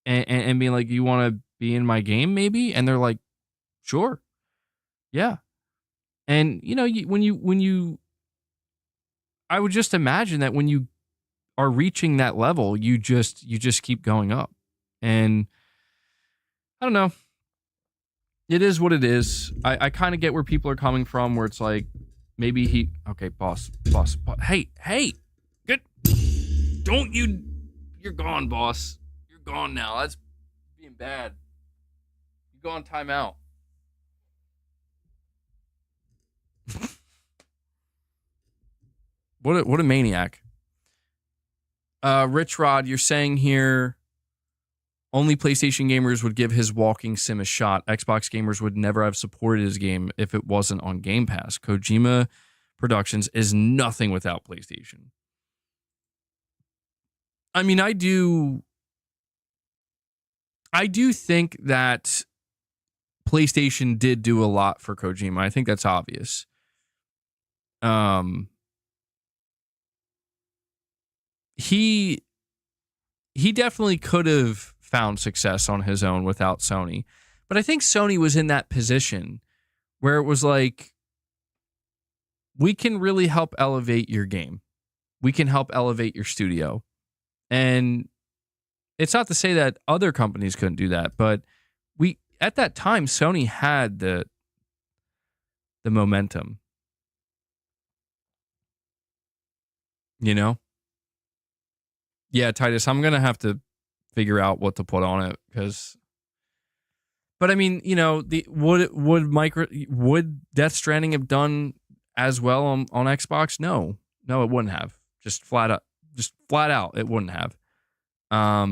Speaker 1: and being like, you want to be in my game maybe? And they're like, sure. Yeah. And, I would just imagine that when you are reaching that level, you just keep going up. And I don't know. It is what it is. I kind of get where people are coming from, where it's like, maybe okay, boss. Hey, good. You're gone, boss. You're gone now. That's being bad. You go on timeout. What a maniac. Rich Rod, you're saying here only PlayStation gamers would give his walking sim a shot. Xbox gamers would never have supported his game if it wasn't on Game Pass. Kojima Productions is nothing without PlayStation. I mean, I do think that PlayStation did do a lot for Kojima. I think that's obvious. He definitely could have found success on his own without Sony. But I think Sony was in that position where it was like, we can really help elevate your game. We can help elevate your studio. And it's not to say that other companies couldn't do that, but at that time Sony had the momentum, you know? Yeah, Titus, I'm going to have to figure out what to put on it but I mean, would Death Stranding have done as well on Xbox? No, it wouldn't have. Just flat out, it wouldn't have. I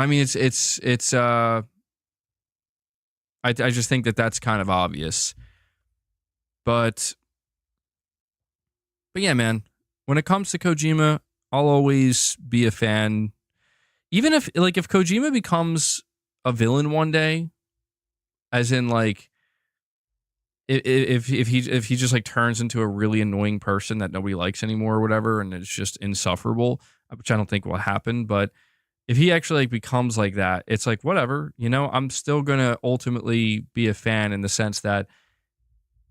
Speaker 1: mean, I just think that's kind of obvious, but yeah, man. When it comes to Kojima, I'll always be a fan. Even if Kojima becomes a villain one day, as in like if he just like turns into a really annoying person that nobody likes anymore or whatever, and it's just insufferable, which I don't think will happen, but if he actually like becomes like that, it's like whatever, I'm still gonna ultimately be a fan in the sense that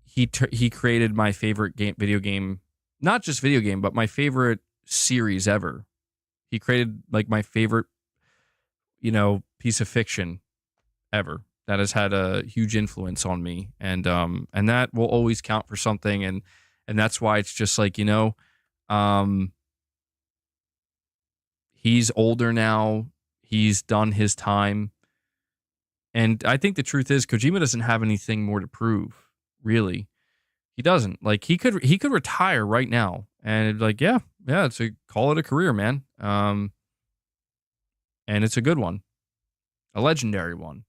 Speaker 1: he created my favorite video game, not just video game, but my favorite series ever. He created like my favorite, piece of fiction ever that has had a huge influence on me, and that will always count for something, and that's why it's just like he's older now, he's done his time, and I think the truth is Kojima doesn't have anything more to prove, really. He doesn't. Like he could retire right now and like yeah, it's call it a career, man. And it's a good one, a legendary one.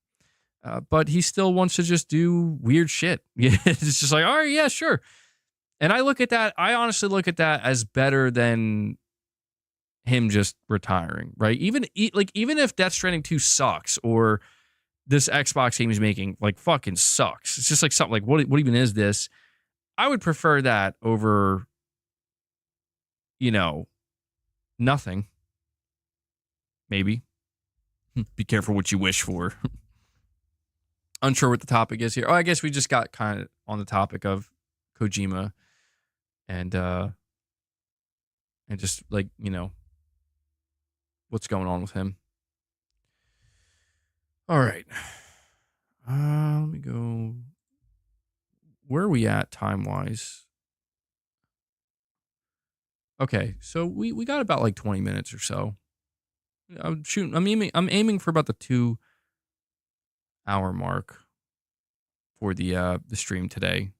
Speaker 1: But he still wants to just do weird shit. It's just like, all right, yeah, sure. And I honestly look at that as better than him just retiring, right? Even if Death Stranding 2 sucks, or this Xbox game he's making like fucking sucks, it's just like something like what even is this? I would prefer that over, nothing. Maybe. Be careful what you wish for. Unsure what the topic is here. Oh, I guess we just got kind of on the topic of Kojima and just like, what's going on with him. All right. Let me go. Where are we at time-wise? Okay, so we got about like 20 minutes or so. I'm aiming for about the 2-hour mark for the stream today.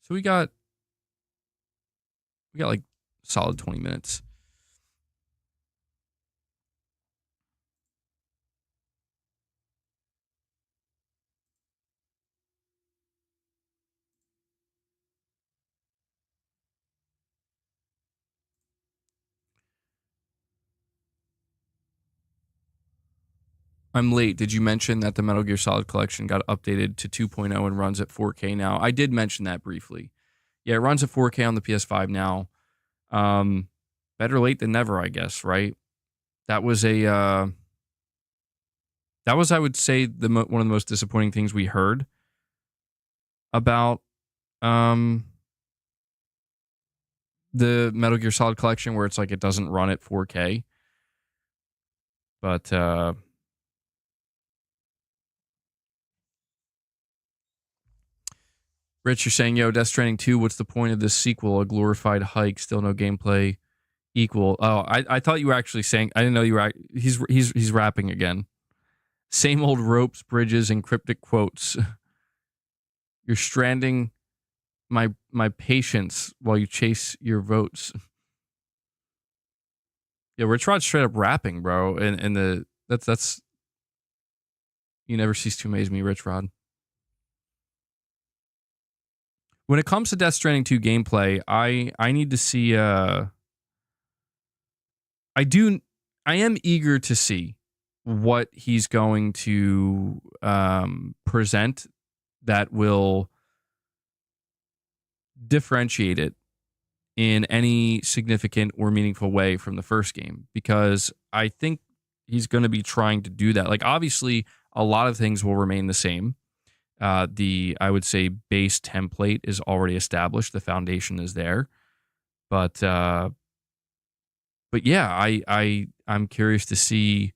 Speaker 1: So we got like solid 20 minutes. I'm late. Did you mention that the Metal Gear Solid Collection got updated to 2.0 and runs at 4K now? I did mention that briefly. Yeah, it runs at 4K on the PS5 now. Better late than never, I guess, right? That was I would say, one of the most disappointing things we heard about the Metal Gear Solid Collection, where it's like it doesn't run at 4K. But Rich, you're saying, yo, Death Stranding 2, what's the point of this sequel? A glorified hike, still no gameplay equal. Oh, I thought you were actually saying, I didn't know you were, he's rapping again. Same old ropes, bridges, and cryptic quotes. You're stranding my patience while you chase your votes. Yeah, Rich Rod's straight up rapping, bro. And that's you never cease to amaze me, Rich Rod. When it comes to Death Stranding 2 gameplay, I need to see I am eager to see what he's going to present that will differentiate it in any significant or meaningful way from the first game, because I think he's going to be trying to do that. Like, obviously, a lot of things will remain the same. I would say base template is already established. The foundation is there. But yeah, I'm curious to see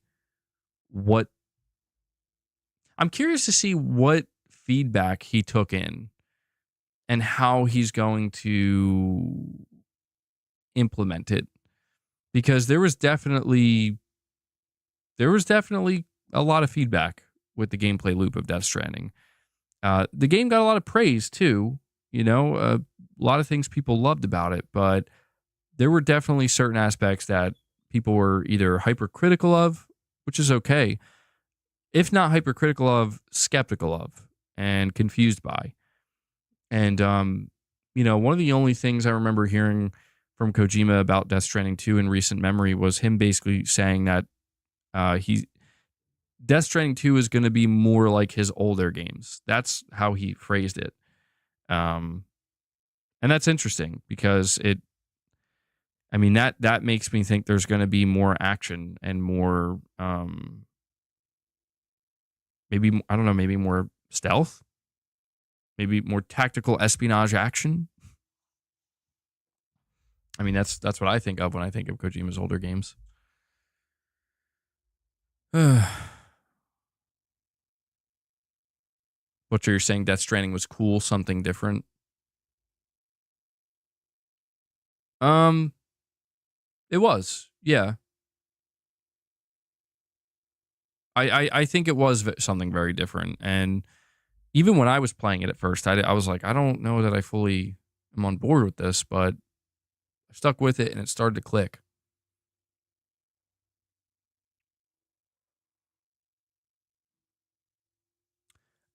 Speaker 1: what feedback he took in and how he's going to implement it, because there was definitely a lot of feedback with the gameplay loop of Death Stranding. The game got a lot of praise too, a lot of things people loved about it, but there were definitely certain aspects that people were either hypercritical of, which is okay, if not hypercritical of, skeptical of, and confused by. And, one of the only things I remember hearing from Kojima about Death Stranding 2 in recent memory was him basically saying that Death Stranding 2 is going to be more like his older games. That's how he phrased it. And that's interesting because that makes me think there's going to be more action and more, maybe, I don't know, maybe more stealth, maybe more tactical espionage action. That's what I think of when I think of Kojima's older games. What you're saying, Death Stranding was cool, something different? It was, yeah. I think it was something very different, and even when I was playing it at first, I was like, I don't know that I fully am on board with this, but I stuck with it and it started to click.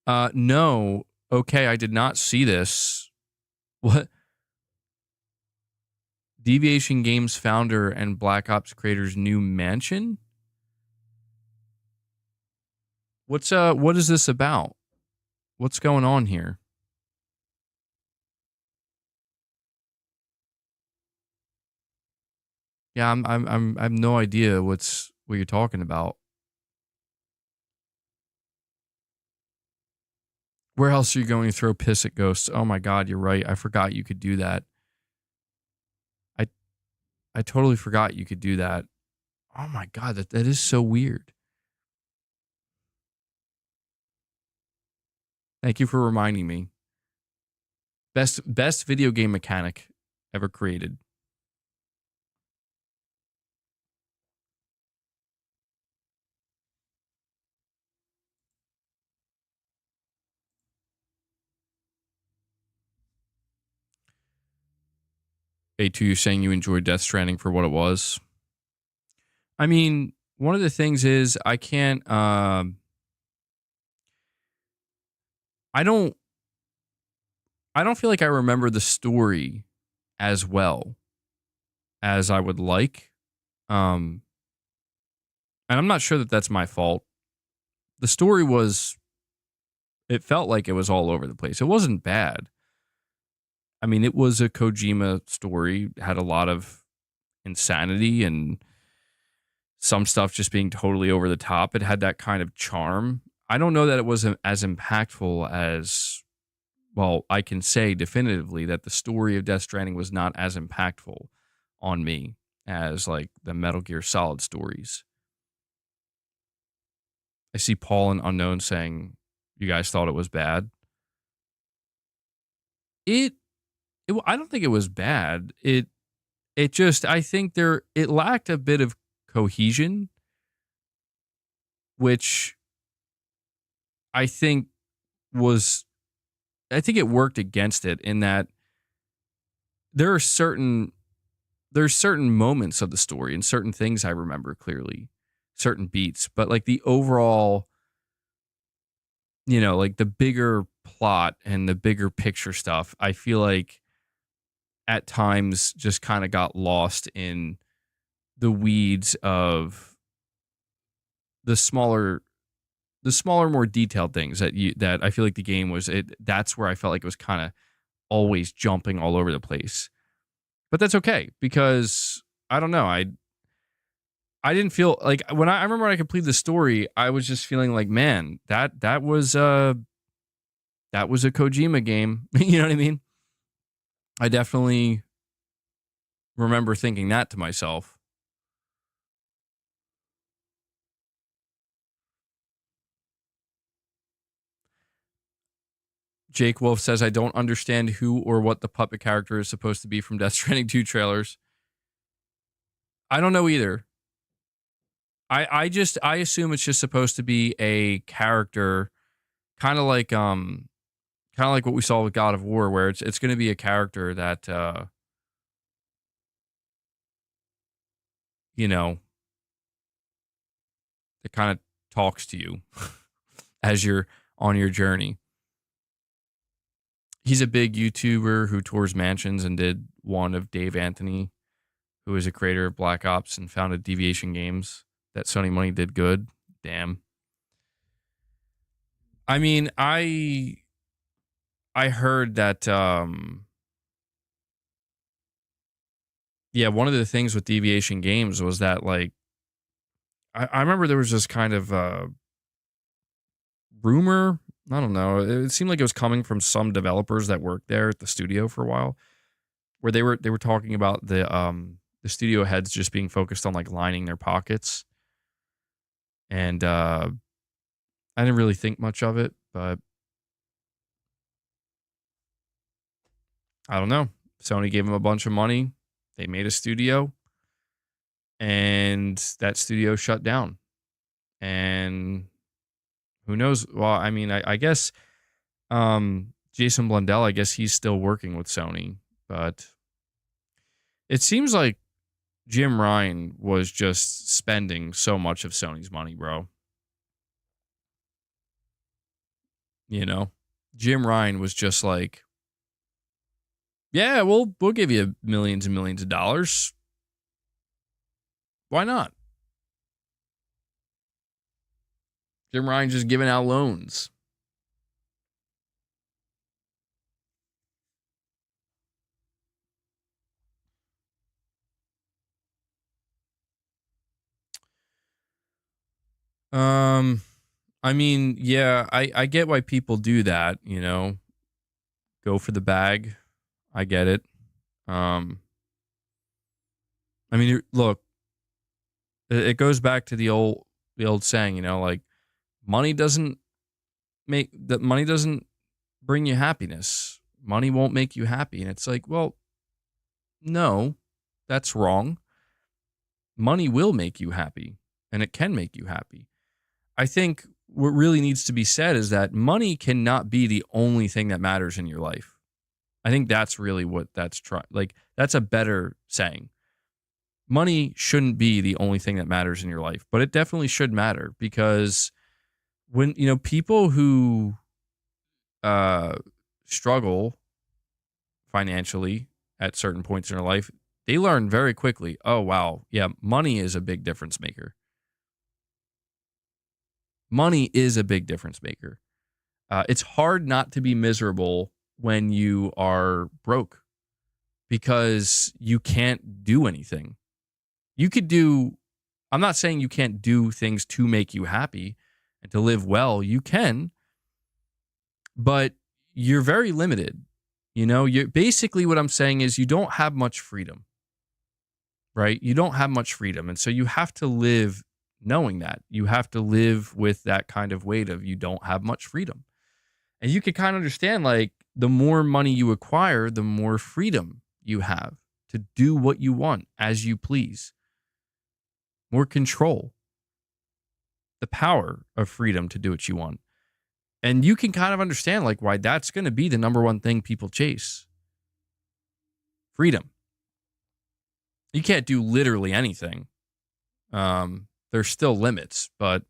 Speaker 1: No. Okay, I did not see this. What? Deviation Games founder and Black Ops creator's new mansion? What is this about? What's going on here? Yeah, I have no idea what you're talking about. Where else are you going to throw piss at ghosts? Oh my god, you're right. I forgot you could do that. I totally forgot you could do that. Oh my god, that is so weird. Thank you for reminding me. Best video game mechanic ever created. A2, you're saying you enjoyed Death Stranding for what it was. One of the things is I can't. I don't feel like I remember the story as well as I would like. And I'm not sure that that's my fault. The story it felt like it was all over the place. It wasn't bad. It was a Kojima story, had a lot of insanity and some stuff just being totally over the top. It had that kind of charm. I don't know that it was as impactful as, well, I can say definitively that the story of Death Stranding was not as impactful on me as like the Metal Gear Solid stories. I see Paul and Unknown saying you guys thought it was bad. I don't think it was bad. It just, I think it lacked a bit of cohesion, which I think it worked against it in that there's certain moments of the story and certain things I remember clearly, certain beats, but like the overall, like the bigger plot and the bigger picture stuff, I feel like at times just kind of got lost in the weeds of the smaller, more detailed things that I feel like the game was. That's where I felt like it was kind of always jumping all over the place. But that's okay because I don't know. I didn't feel like I remember when I completed the story, I was just feeling like, man, that was that was a Kojima game. You know what I mean? I definitely remember thinking that to myself. Jake Wolf says, I don't understand who or what the puppet character is supposed to be from Death Stranding 2 trailers. I don't know either. I assume it's just supposed to be a character, kind of like what we saw with God of War, where it's going to be a character that you know, that kind of talks to you as you're on your journey. He's a big YouTuber who tours mansions and did one of Dave Anthony, who is a creator of Black Ops and founded Deviation Games that Sony Money did good. Damn. I mean, I heard that one of the things with Deviation Games was that, like, I remember there was this kind of rumor. I don't know. It seemed like it was coming from some developers that worked there at the studio for a while, where they were talking about the studio heads just being focused on like lining their pockets. And I didn't really think much of it, but I don't know. Sony gave them a bunch of money. They made a studio, and that studio shut down. And who knows? Well, I mean, I guess Jason Blundell, I guess he's still working with Sony, but it seems like Jim Ryan was just spending so much of Sony's money, bro. You know, Jim Ryan was just like, yeah, we'll give you millions and millions of dollars. Why not? Jim Ryan just giving out loans. I mean, yeah, I get why people do that, you know. Go for the bag. I get it. I mean, look, it goes back to the old saying, you know, like money doesn't bring you happiness. Money won't make you happy. And it's like, well, no, that's wrong. Money will make you happy, and it can make you happy. I think what really needs to be said is that money cannot be the only thing that matters in your life. I think that's really what that's that's a better saying. Money shouldn't be the only thing that matters in your life, but it definitely should matter, because when, you know, people who struggle financially at certain points in their life, they learn very quickly, oh, wow, yeah, money is a big difference maker. Money is a big difference maker. It's hard not to be miserable when you are broke, because you can't do anything. I'm not saying you can't do things to make you happy and to live well. You can, but you're very limited. You know, basically what I'm saying is you don't have much freedom, right? You don't have much freedom. And so you have to live knowing that. You have to live with that kind of weight of you don't have much freedom. And you can kind of understand, like, the more money you acquire, the more freedom you have to do what you want as you please. More control. The power of freedom to do what you want. And you can kind of understand, like, why that's going to be the number one thing people chase. Freedom. You can't do literally anything. There's still limits, but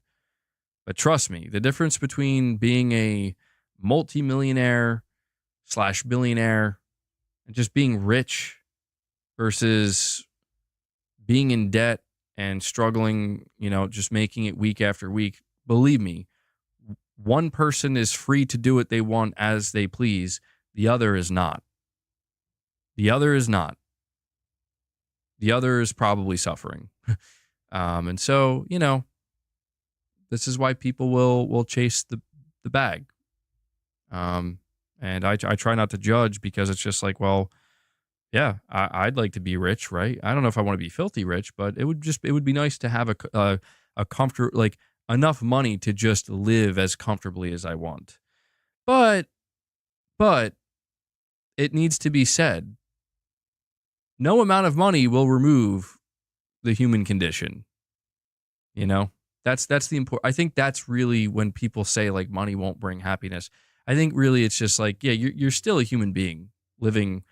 Speaker 1: trust me, the difference between being a multimillionaire / billionaire and just being rich versus being in debt and struggling, you know, just making it week after week, believe me, one person is free to do what they want as they please. The other is not. The other is not. The other is probably suffering. And so, you know, this is why people will chase the bag. And I try not to judge because it's just like, well, yeah, I'd like to be rich, right? I don't know if I want to be filthy rich, but it would be nice to have a comfort, like enough money to just live as comfortably as I want. But but it needs to be said, no amount of money will remove the human condition. You know, that's the important. I think that's really when people say like money won't bring happiness. I think really it's just like, yeah, you're still a human being living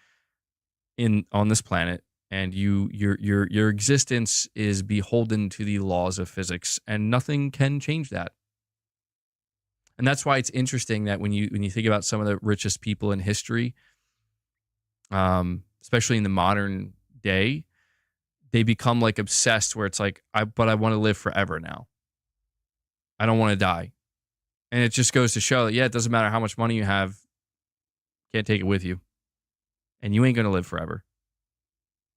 Speaker 1: in on this planet, and your existence is beholden to the laws of physics, and nothing can change that. And that's why it's interesting that when you think about some of the richest people in history, especially in the modern day, they become like obsessed where it's like, but I want to live forever now. I don't want to die. And it just goes to show that, yeah, it doesn't matter how much money you have, can't take it with you. And you ain't going to live forever.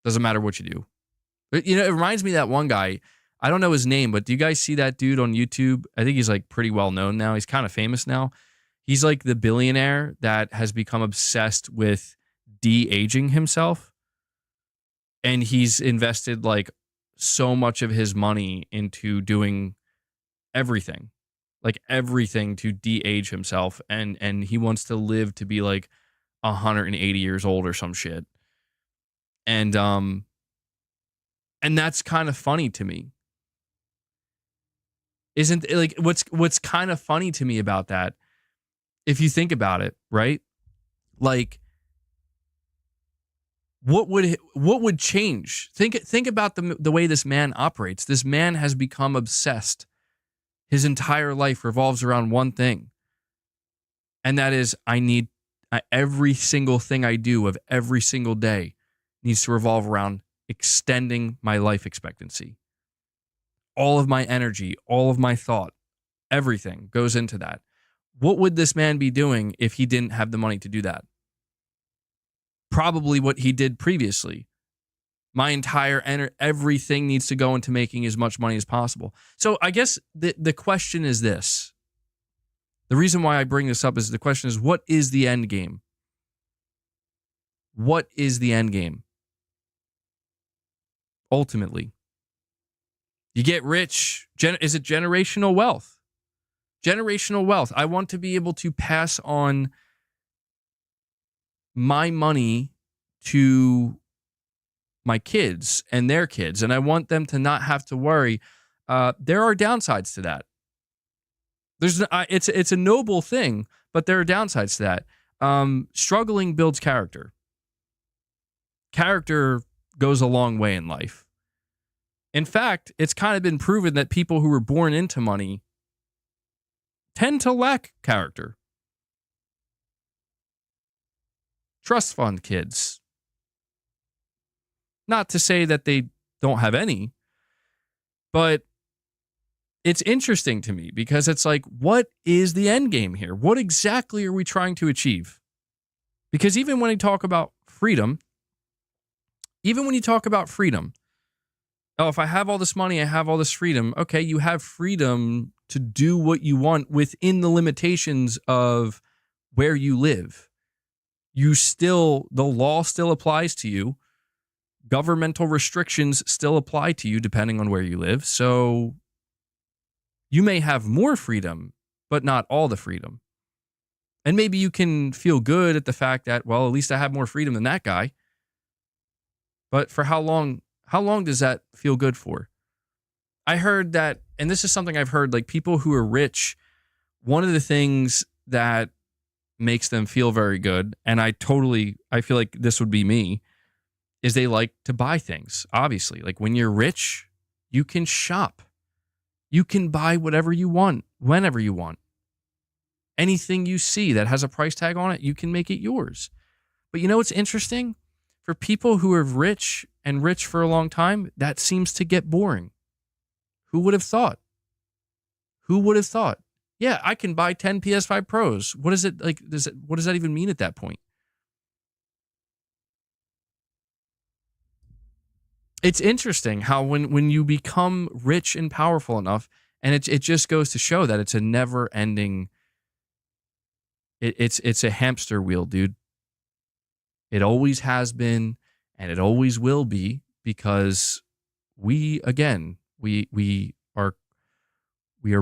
Speaker 1: Doesn't matter what you do. But, you know, it reminds me of that one guy. I don't know his name, but do you guys see that dude on YouTube? I think he's like pretty well known now. He's kind of famous now. He's like the billionaire that has become obsessed with de-aging himself. And he's invested like so much of his money into doing everything, like everything to de-age himself. And he wants to live to be like 180 years old or some shit. And that's kind of funny to me. Isn't it like what's kind of funny to me about that, if you think about it, right? Like what would change? Think about the way this man operates. This man has become obsessed. His entire life revolves around one thing. And that is, every single thing I do of every single day needs to revolve around extending my life expectancy. All of my energy, all of my thought, everything goes into that. What would this man be doing if he didn't have the money to do that? Probably what he did previously. My entire everything needs to go into making as much money as possible. So I guess the question is this. The reason why I bring this up is the question is, what is the end game? What is the end game? Ultimately, you get rich. Is it generational wealth? Generational wealth. I want to be able to pass on my money to my kids and their kids, and I want them to not have to worry. There are downsides to that. It's a noble thing, but there are downsides to that. Struggling builds character. Character goes a long way in life. In fact, it's kind of been proven that people who were born into money tend to lack character. Trust fund kids. Not to say that they don't have any, but it's interesting to me because it's like, what is the end game here? What exactly are we trying to achieve? Because even when you talk about freedom, oh, if I have all this money, I have all this freedom. Okay, you have freedom to do what you want within the limitations of where you live. The law still applies to you. Governmental restrictions still apply to you depending on where you live. So you may have more freedom, but not all the freedom. And maybe you can feel good at the fact that, well, at least I have more freedom than that guy. But for how long does that feel good for? I heard that, and this is something I've heard, like people who are rich, one of the things that makes them feel very good, and I feel like this would be me, is they like to buy things, obviously. Like when you're rich, you can shop. You can buy whatever you want, whenever you want. Anything you see that has a price tag on it, you can make it yours. But you know what's interesting? For people who are rich and rich for a long time, that seems to get boring. Who would have thought? Yeah, I can buy 10 PS5 Pros. What is it like? What does that even mean at that point? It's interesting how when you become rich and powerful enough, and it just goes to show that it's a never-ending It's a hamster wheel, dude. It always has been, and it always will be, because we are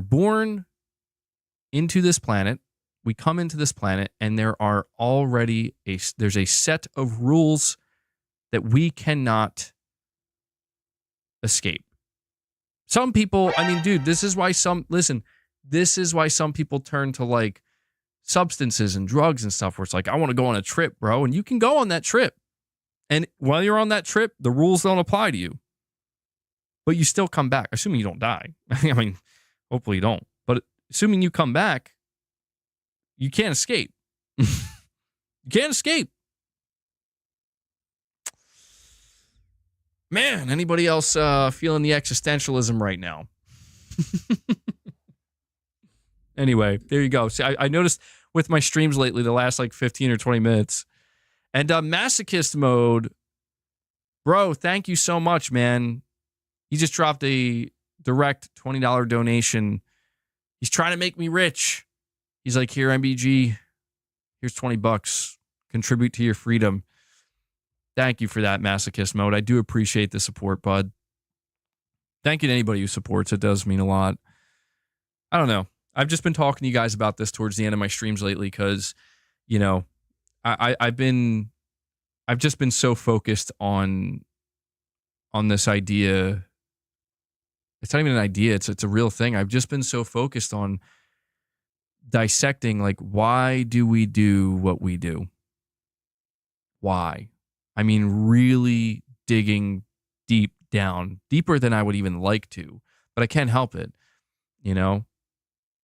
Speaker 1: born into this planet. We come into this planet, and there are already there's a set of rules that we cannot escape. Some people, I mean, dude, this is why some people turn to like substances and drugs and stuff, where it's like, I want to go on a trip, bro. And you can go on that trip. And while you're on that trip, the rules don't apply to you. But you still come back, assuming you don't die. I mean, hopefully you don't. But assuming you come back, you can't escape. You can't escape. Man, anybody else feeling the existentialism right now? Anyway, there you go. See, I noticed with my streams lately, the last like 15 or 20 minutes. And Masochist Mode, bro, thank you so much, man. He just dropped a direct $20 donation. He's trying to make me rich. He's like, here, MBG, here's $20. Contribute to your freedom. Thank you for that, Masochist Mode. I do appreciate the support, bud. Thank you to anybody who supports. It does mean a lot. I don't know. I've just been talking to you guys about this towards the end of my streams lately because, you know, I've just been so focused on this idea. It's not even an idea. It's a real thing. I've just been so focused on dissecting, like, why do we do what we do? Why? I mean, really digging deep down, deeper than I would even like to, but I can't help it. You know,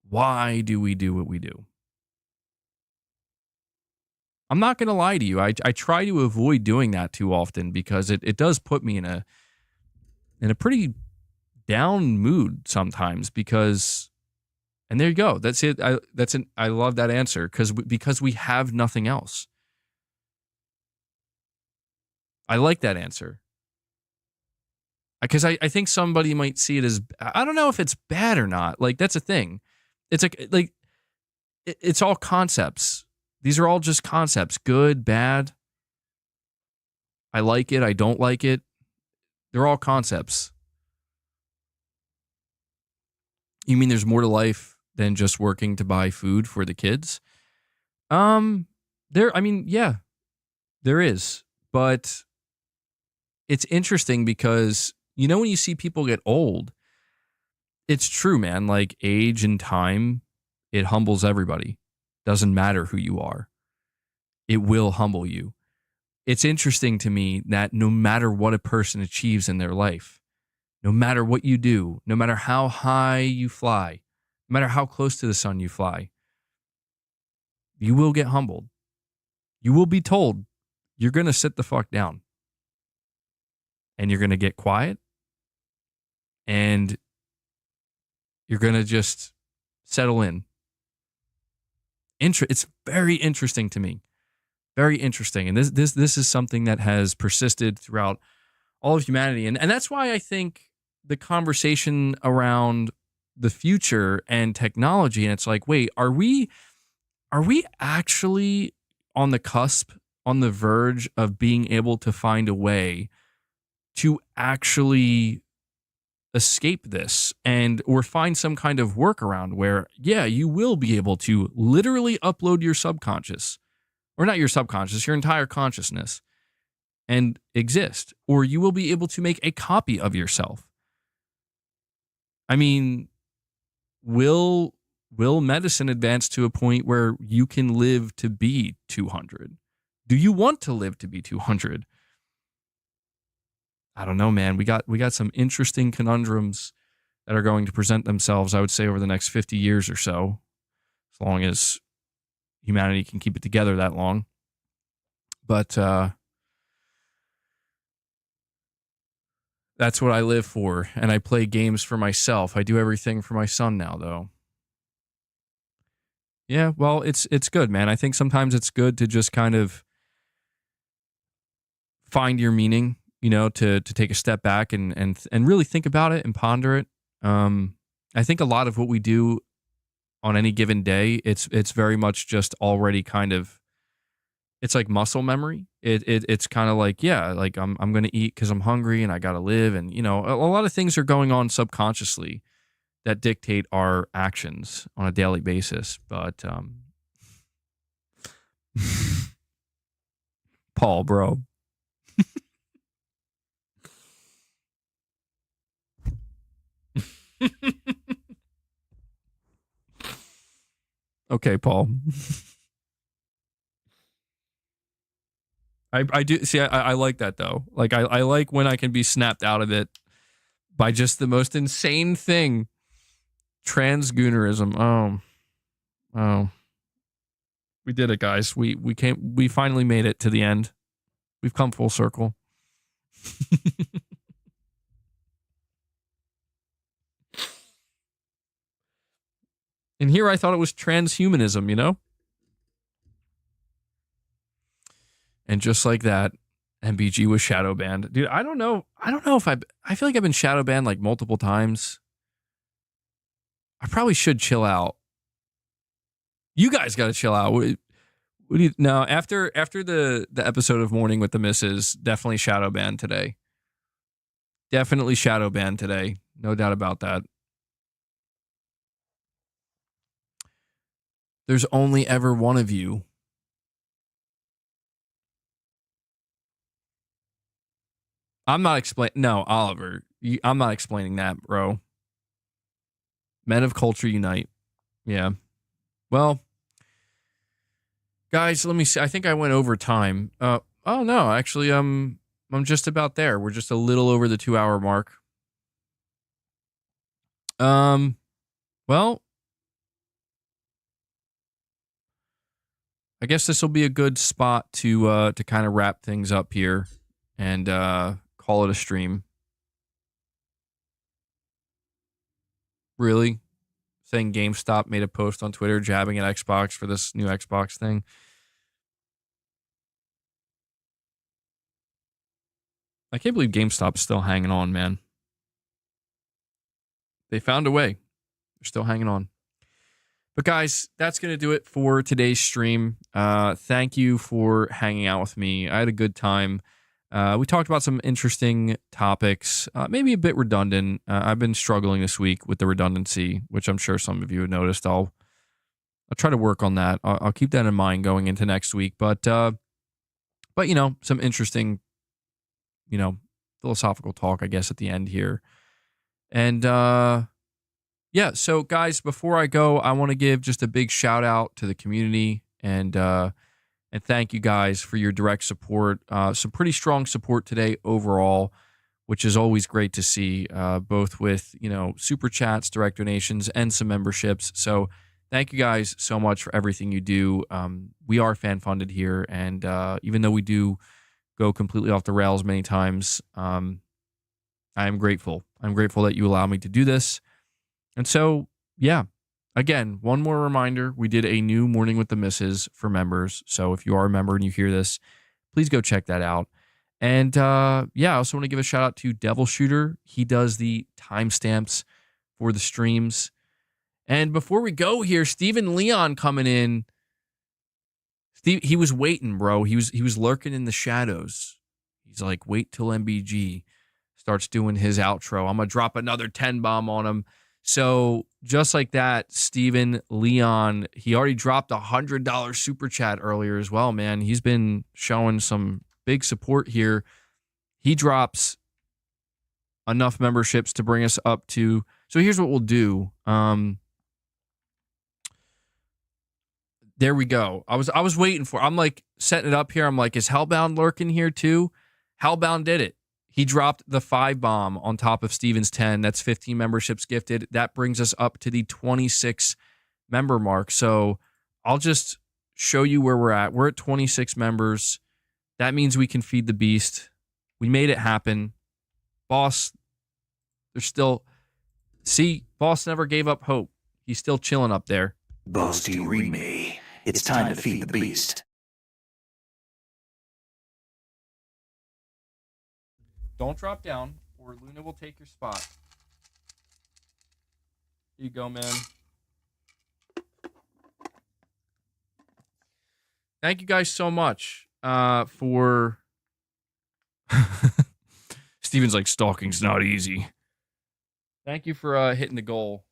Speaker 1: why do we do what we do? I'm not going to lie to you. I try to avoid doing that too often because it does put me in a pretty down mood sometimes because, and there you go. That's it. I love that answer because we have nothing else. I like that answer. Because I think somebody might see it as, I don't know if it's bad or not. Like, that's a thing. It's like it's all concepts. These are all just concepts. Good, bad. I like it. I don't like it. They're all concepts. You mean there's more to life than just working to buy food for the kids? Yeah, there is. But it's interesting because, you know, when you see people get old, it's true, man. Like, age and time, it humbles everybody. Doesn't matter who you are. It will humble you. It's interesting to me that no matter what a person achieves in their life, no matter what you do, no matter how high you fly, no matter how close to the sun you fly, you will get humbled. You will be told you're going to sit the fuck down. And you're going to get quiet. And you're going to just settle in. It's very interesting to me. Very interesting. And this is something that has persisted throughout all of humanity. And that's why I think the conversation around the future and technology, and it's like, wait, are we actually on the cusp, on the verge of being able to find a way to actually escape this or find some kind of workaround where, yeah, you will be able to literally upload your subconscious, or not your subconscious, your entire consciousness, and exist, or you will be able to make a copy of yourself. I mean, will medicine advance to a point where you can live to be 200? Do you want to live to be 200? I don't know, man. We got some interesting conundrums that are going to present themselves, I would say, over the next 50 years or so, as long as humanity can keep it together that long. But that's what I live for, and I play games for myself. I do everything for my son now, though. Yeah, well, it's good, man. I think sometimes it's good to just kind of find your meaning, you know, to take a step back and really think about it and ponder it. I think a lot of what we do on any given day, it's very much just already kind of, it's like muscle memory. It's kind of like, yeah, like I'm going to eat because I'm hungry and I got to live. And, you know, a lot of things are going on subconsciously that dictate our actions on a daily basis. But Paul, bro. Okay, Paul. I do see. I like that though. Like I like when I can be snapped out of it by just the most insane thing. Transgoonerism. Oh, we did it, guys. We finally made it to the end. We've come full circle. And here I thought it was transhumanism, you know? And just like that, MBG was shadow banned. Dude, I don't know if I feel like I've been shadow banned like multiple times. I probably should chill out. You guys got to chill out. What do you, no, after the episode of Morning with the Misses, definitely shadow banned today. Definitely shadow banned today. No doubt about that. There's only ever one of you. I'm not explaining. No, Oliver, I'm not explaining that, bro. Men of culture unite. Yeah. Well, guys, let me see. I think I went over time. Oh no, actually, I'm just about there. We're just a little over the 2-hour mark. Well, I guess this will be a good spot to kind of wrap things up here and call it a stream. Really? Saying GameStop made a post on Twitter jabbing at Xbox for this new Xbox thing. I can't believe GameStop's still hanging on, man. They found a way. They're still hanging on. But guys, that's going to do it for today's stream. Thank you for hanging out with me. I had a good time. We talked about some interesting topics, maybe a bit redundant. I've been struggling this week with the redundancy, which I'm sure some of you have noticed. I'll try to work on that. I'll keep that in mind going into next week. But you know, some interesting, you know, philosophical talk, I guess, at the end here. And yeah, so guys, before I go, I want to give just a big shout out to the community and thank you guys for your direct support. Some pretty strong support today overall, which is always great to see, both with, you know, super chats, direct donations, and some memberships. So thank you guys so much for everything you do. We are fan funded here, and even though we do go completely off the rails many times, I am grateful. I'm grateful that you allow me to do this. And so, yeah, again, one more reminder, we did a new Morning with the Misses for members. So if you are a member and you hear this, please go check that out. And yeah, I also want to give a shout out to Devil Shooter. He does the timestamps for the streams. And before we go here, Steven Leon coming in. Steve, he was waiting, bro. He was lurking in the shadows. He's like, wait till MBG starts doing his outro. I'm going to drop another 10 bomb on him. So just like that, Steven Leon, he already dropped a $100 super chat earlier as well, man. He's been showing some big support here. He drops enough memberships to bring us up to. So here's what we'll do. There we go. I was waiting for. I'm like setting it up here. I'm like, is Hellbound lurking here too? Hellbound did it. He dropped the 5 bomb on top of Steven's 10. That's 15 memberships gifted. That brings us up to the 26 member mark. So I'll just show you where we're at. We're at 26 members. That means we can feed the beast. We made it happen. Boss, there's still... See, Boss never gave up hope. He's still chilling up there.
Speaker 2: Boss, do you read me? It's time to feed the beast.
Speaker 1: Don't drop down, or Luna will take your spot. Here you go, man. thank you guys so much for... Steven's like, stalking's not easy. Thank you for hitting the goal.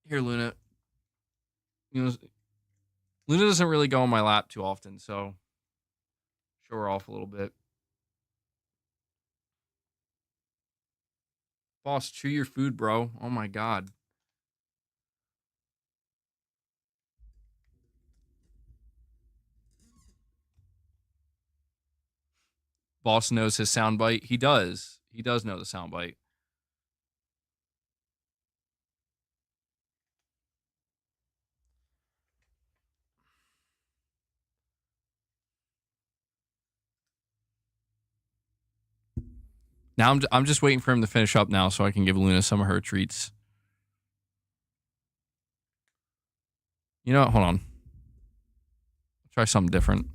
Speaker 1: Here, Luna. You know, Luna doesn't really go on my lap too often, so show her off a little bit. Boss, chew your food, bro. Oh my god. Boss knows his soundbite. He does. He does know the soundbite. Now I'm just waiting for him to finish up now so I can give Luna some of her treats. You know what? Hold on. Try something different.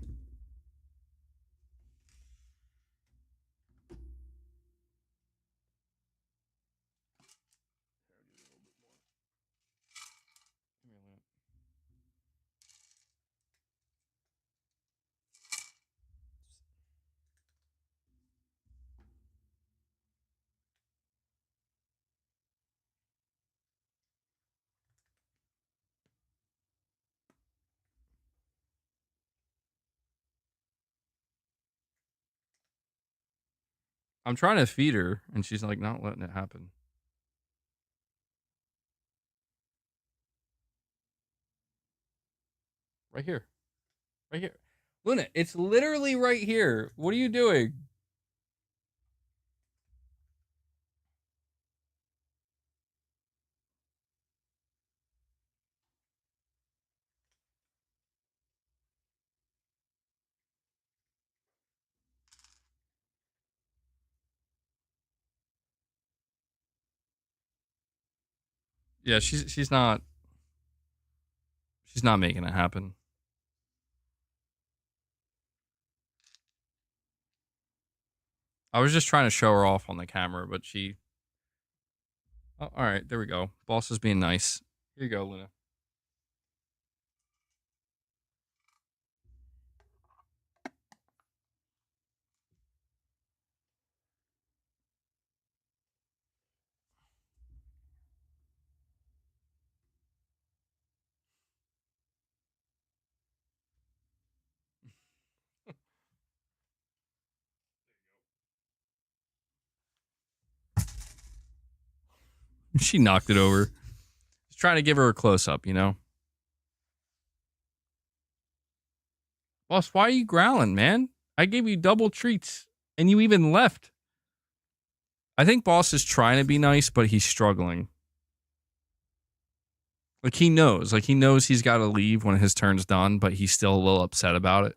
Speaker 1: I'm trying to feed her, and she's like not letting it happen. Right here. Right here. Luna, it's literally right here. What are you doing? Yeah, she's not making it happen. I was just trying to show her off on the camera, but she... Oh, all right, there we go. Boss is being nice. Here you go, Luna. She knocked it over. Just trying to give her a close-up, you know? Boss, why are you growling, man? I gave you double treats, and you even left. I think Boss is trying to be nice, but he's struggling. Like, he knows. Like, he knows he's got to leave when his turn's done, but he's still a little upset about it.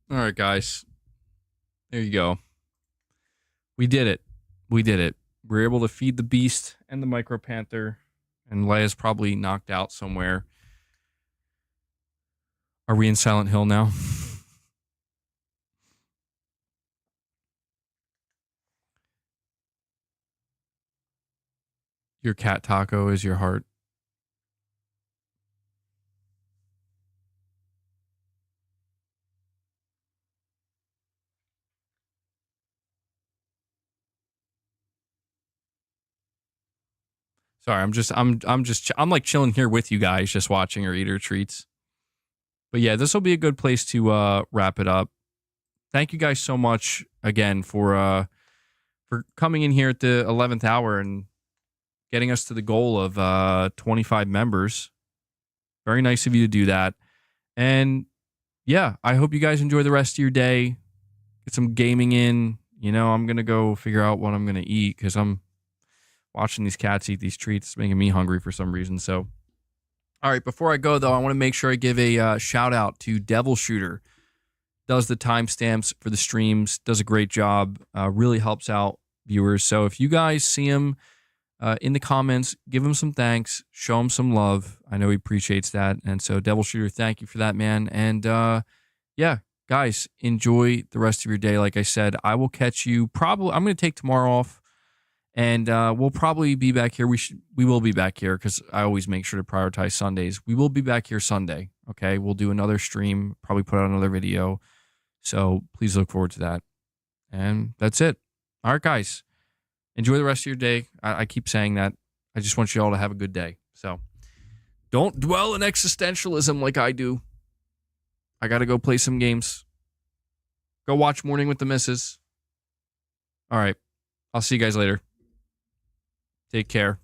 Speaker 1: All right, guys. There you go. We did it. We did it. We're able to feed the beast and the micro panther, and Leia's probably knocked out somewhere. Are we in Silent Hill now? Your cat taco is your heart. Sorry, I'm like chilling here with you guys, just watching her eat her treats. But yeah, this will be a good place to wrap it up. Thank you guys so much again for coming in here at the 11th hour and getting us to the goal of 25 members. Very nice of you to do that. And yeah, I hope you guys enjoy the rest of your day. Get some gaming in. You know, I'm going to go figure out what I'm going to eat because I'm watching these cats eat these treats. It's making me hungry for some reason. So All right, before I go, though, I want to make sure I give a shout out to Devil Shooter. Does the timestamps for the streams, does a great job, really helps out viewers. So if you guys see him in the comments, give him some thanks, show him some love. I know he appreciates that. And so, Devil Shooter, thank you for that, man. And yeah, guys, enjoy the rest of your day. Like I said, I will catch you probably. I'm going to take tomorrow off. And we'll probably be back here. We will be back here because I always make sure to prioritize Sundays. We will be back here Sunday. Okay, we'll do another stream. Probably put out another video. So please look forward to that. And that's it. All right, guys. Enjoy the rest of your day. I keep saying that. I just want you all to have a good day. So don't dwell in existentialism like I do. I got to go play some games. Go watch Morning with the Missus. All right. I'll see you guys later. Take care.